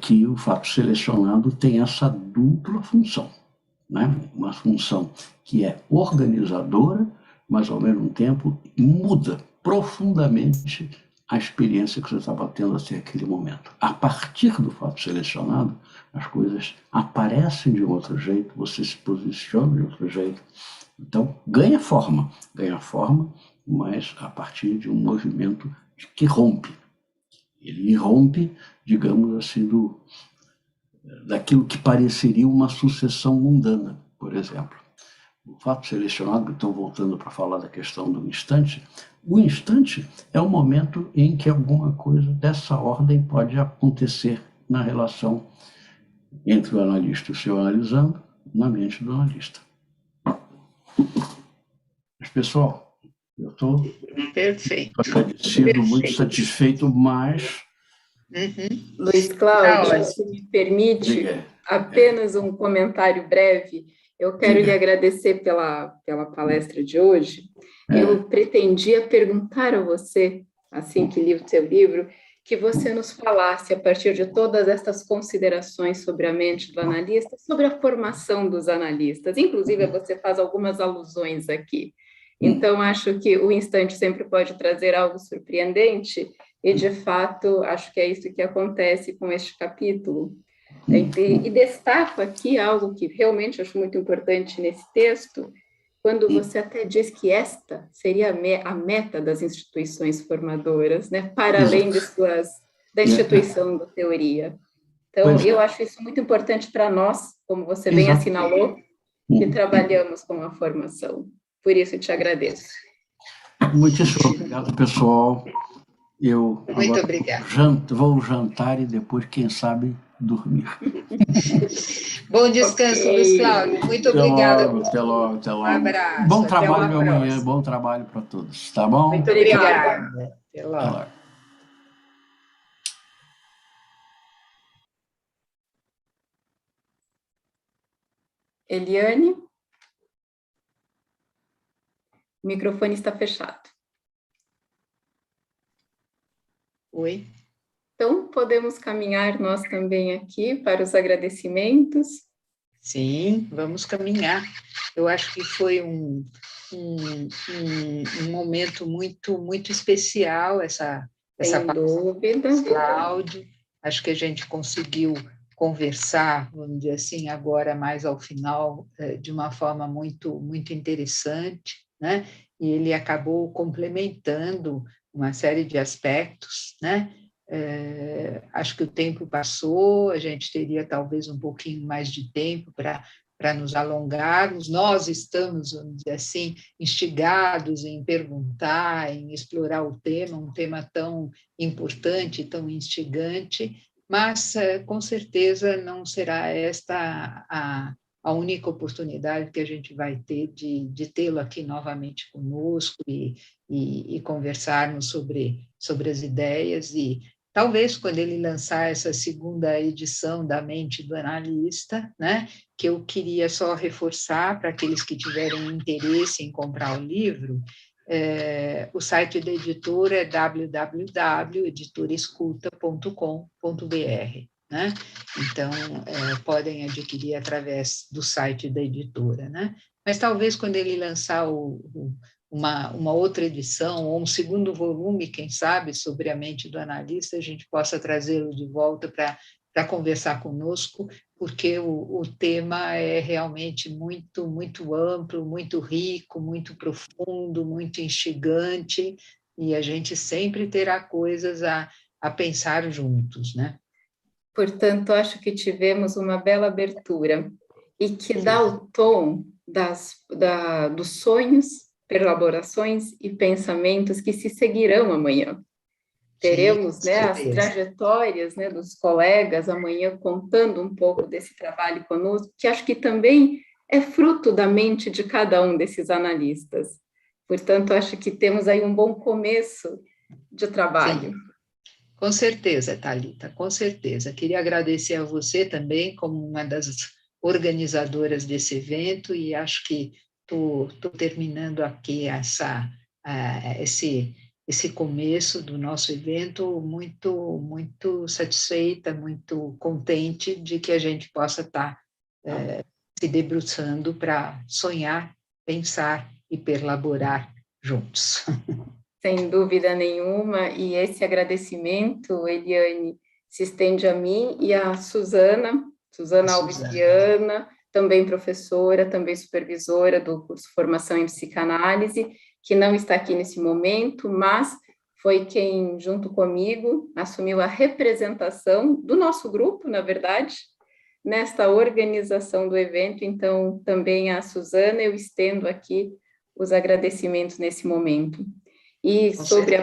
que o fato selecionado tem essa dupla função, né? Uma função que é organizadora, mas ao mesmo tempo muda profundamente a experiência que você estava tendo até aquele momento. A partir do fato selecionado, as coisas aparecem de um outro jeito, você se posiciona de outro jeito. Então, ganha forma, mas a partir de um movimento que rompe. Ele rompe, digamos assim, daquilo que pareceria uma sucessão mundana, por exemplo. o fato selecionado, que estou voltando para falar da questão do instante, o instante é o momento em que alguma coisa dessa ordem pode acontecer na relação entre o analista e o seu analisando, na mente do analista. Mas, pessoal, eu estou agradecido, muito satisfeito, mas... Luiz Cláudio, se me permite, apenas um comentário breve. Eu quero lhe agradecer pela palestra de hoje. Eu pretendia perguntar a você, assim que li o seu livro, que você nos falasse, a partir de todas estas considerações sobre a mente do analista, sobre a formação dos analistas. Inclusive, você faz algumas alusões aqui. Então, acho que o instante sempre pode trazer algo surpreendente, e, de fato, acho que é isso que acontece com este capítulo. E destaco aqui algo que realmente acho muito importante nesse texto, quando você até diz que esta seria a meta das instituições formadoras, né, para além da instituição da teoria. Então, eu acho isso muito importante para nós, como você bem assinalou, que trabalhamos com a formação. Por isso, eu te agradeço. Muitíssimo obrigado, pessoal. Muito obrigada. Vou jantar e depois, quem sabe, dormir. Bom descanso, Luiz Cláudio. Muito obrigada. Até logo. Um abraço. Bom trabalho amanhã, bom trabalho para todos, tá bom? Muito obrigada. Até logo. Eliane? O microfone está fechado. Oi. Então, podemos caminhar nós também aqui para os agradecimentos. Sim, vamos caminhar. Eu acho que foi um momento muito especial essa dúvida, Cláudio. Acho que a gente conseguiu conversar, vamos dizer assim, agora mais ao final, de uma forma muito interessante, né? E ele acabou complementando uma série de aspectos, né? Acho que o tempo passou, a gente teria talvez um pouquinho mais de tempo para nos alongarmos. Nós estamos, vamos dizer assim, instigados em perguntar, em explorar o tema, um tema tão importante, tão instigante, mas com certeza não será esta a única oportunidade que a gente vai ter de tê-lo aqui novamente conosco e conversarmos sobre as ideias. E talvez quando ele lançar essa segunda edição da Mente do Analista, né, que eu queria só reforçar para aqueles que tiverem interesse em comprar o livro, o site da editora é www.editorescuta.com.br, né? Então, podem adquirir através do site da editora, né? Mas talvez quando ele lançar uma outra edição, ou um segundo volume, quem sabe, sobre a mente do analista, a gente possa trazê-lo de volta para conversar conosco, porque o tema é realmente muito amplo, muito rico, muito profundo, muito instigante, e a gente sempre terá coisas a pensar juntos, né? Portanto, acho que tivemos uma bela abertura, e que dá o tom dos sonhos, elaborações e pensamentos que se seguirão amanhã. Teremos, né, as trajetórias, né, dos colegas amanhã contando um pouco desse trabalho conosco, que acho que também é fruto da mente de cada um desses analistas. Portanto, acho que temos aí um bom começo de trabalho. Sim. Com certeza, Thalita, com certeza. Queria agradecer a você também, como uma das organizadoras desse evento, e acho que estou terminando aqui esse começo do nosso evento muito satisfeita, muito contente de que a gente possa estar se debruçando para sonhar, pensar e perlaborar juntos. Sem dúvida nenhuma, e esse agradecimento, Eliane, se estende a mim e a Suzana Alves Viana, também professora, também supervisora do curso Formação em Psicanálise, que não está aqui nesse momento, mas foi quem, junto comigo, assumiu a representação do nosso grupo, na verdade, nesta organização do evento. Então, também a Suzana, eu estendo aqui os agradecimentos nesse momento. E sobre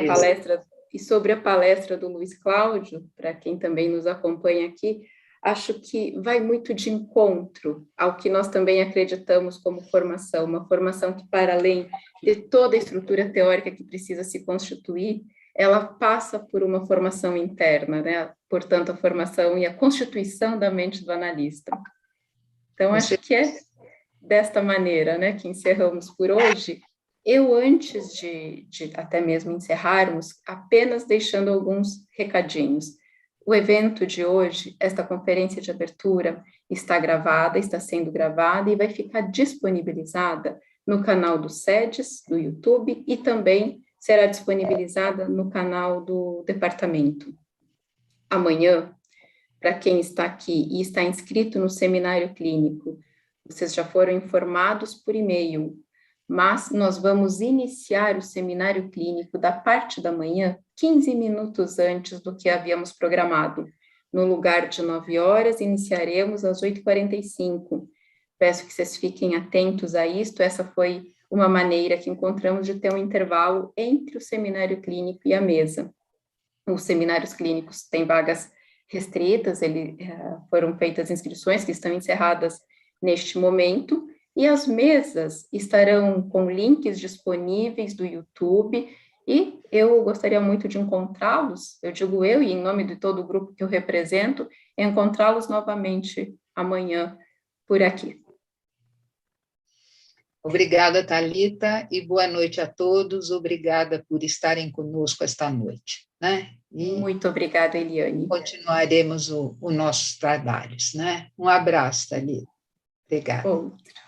a palestra do Luiz Cláudio, para quem também nos acompanha aqui, acho que vai muito de encontro ao que nós também acreditamos como formação, uma formação que, para além de toda a estrutura teórica que precisa se constituir, ela passa por uma formação interna, né? Portanto, a formação e a constituição da mente do analista. Então, acho que é desta maneira, né, que encerramos por hoje. Eu, antes de até mesmo encerrarmos, apenas deixando alguns recadinhos. O evento de hoje, esta conferência de abertura, está gravada, está sendo gravada e vai ficar disponibilizada no canal do SEDES, do YouTube, e também será disponibilizada no canal do departamento. Amanhã, para quem está aqui e está inscrito no seminário clínico, vocês já foram informados por e-mail, mas nós vamos iniciar o seminário clínico da parte da manhã 15 minutos antes do que havíamos programado. No lugar de 9 horas, iniciaremos às 8h45. Peço que vocês fiquem atentos a isto. Essa foi uma maneira que encontramos de ter um intervalo entre o seminário clínico e a mesa. Os seminários clínicos têm vagas restritas, foram feitas inscrições que estão encerradas neste momento, e as mesas estarão com links disponíveis do YouTube, e eu gostaria muito de encontrá-los, eu digo eu, e em nome de todo o grupo que eu represento, encontrá-los novamente amanhã por aqui. Obrigada, Thalita, e boa noite a todos. Obrigada por estarem conosco esta noite, né? E muito obrigada, Eliane. Continuaremos os nossos trabalhos, né? Um abraço, Thalita. Obrigada. Outro.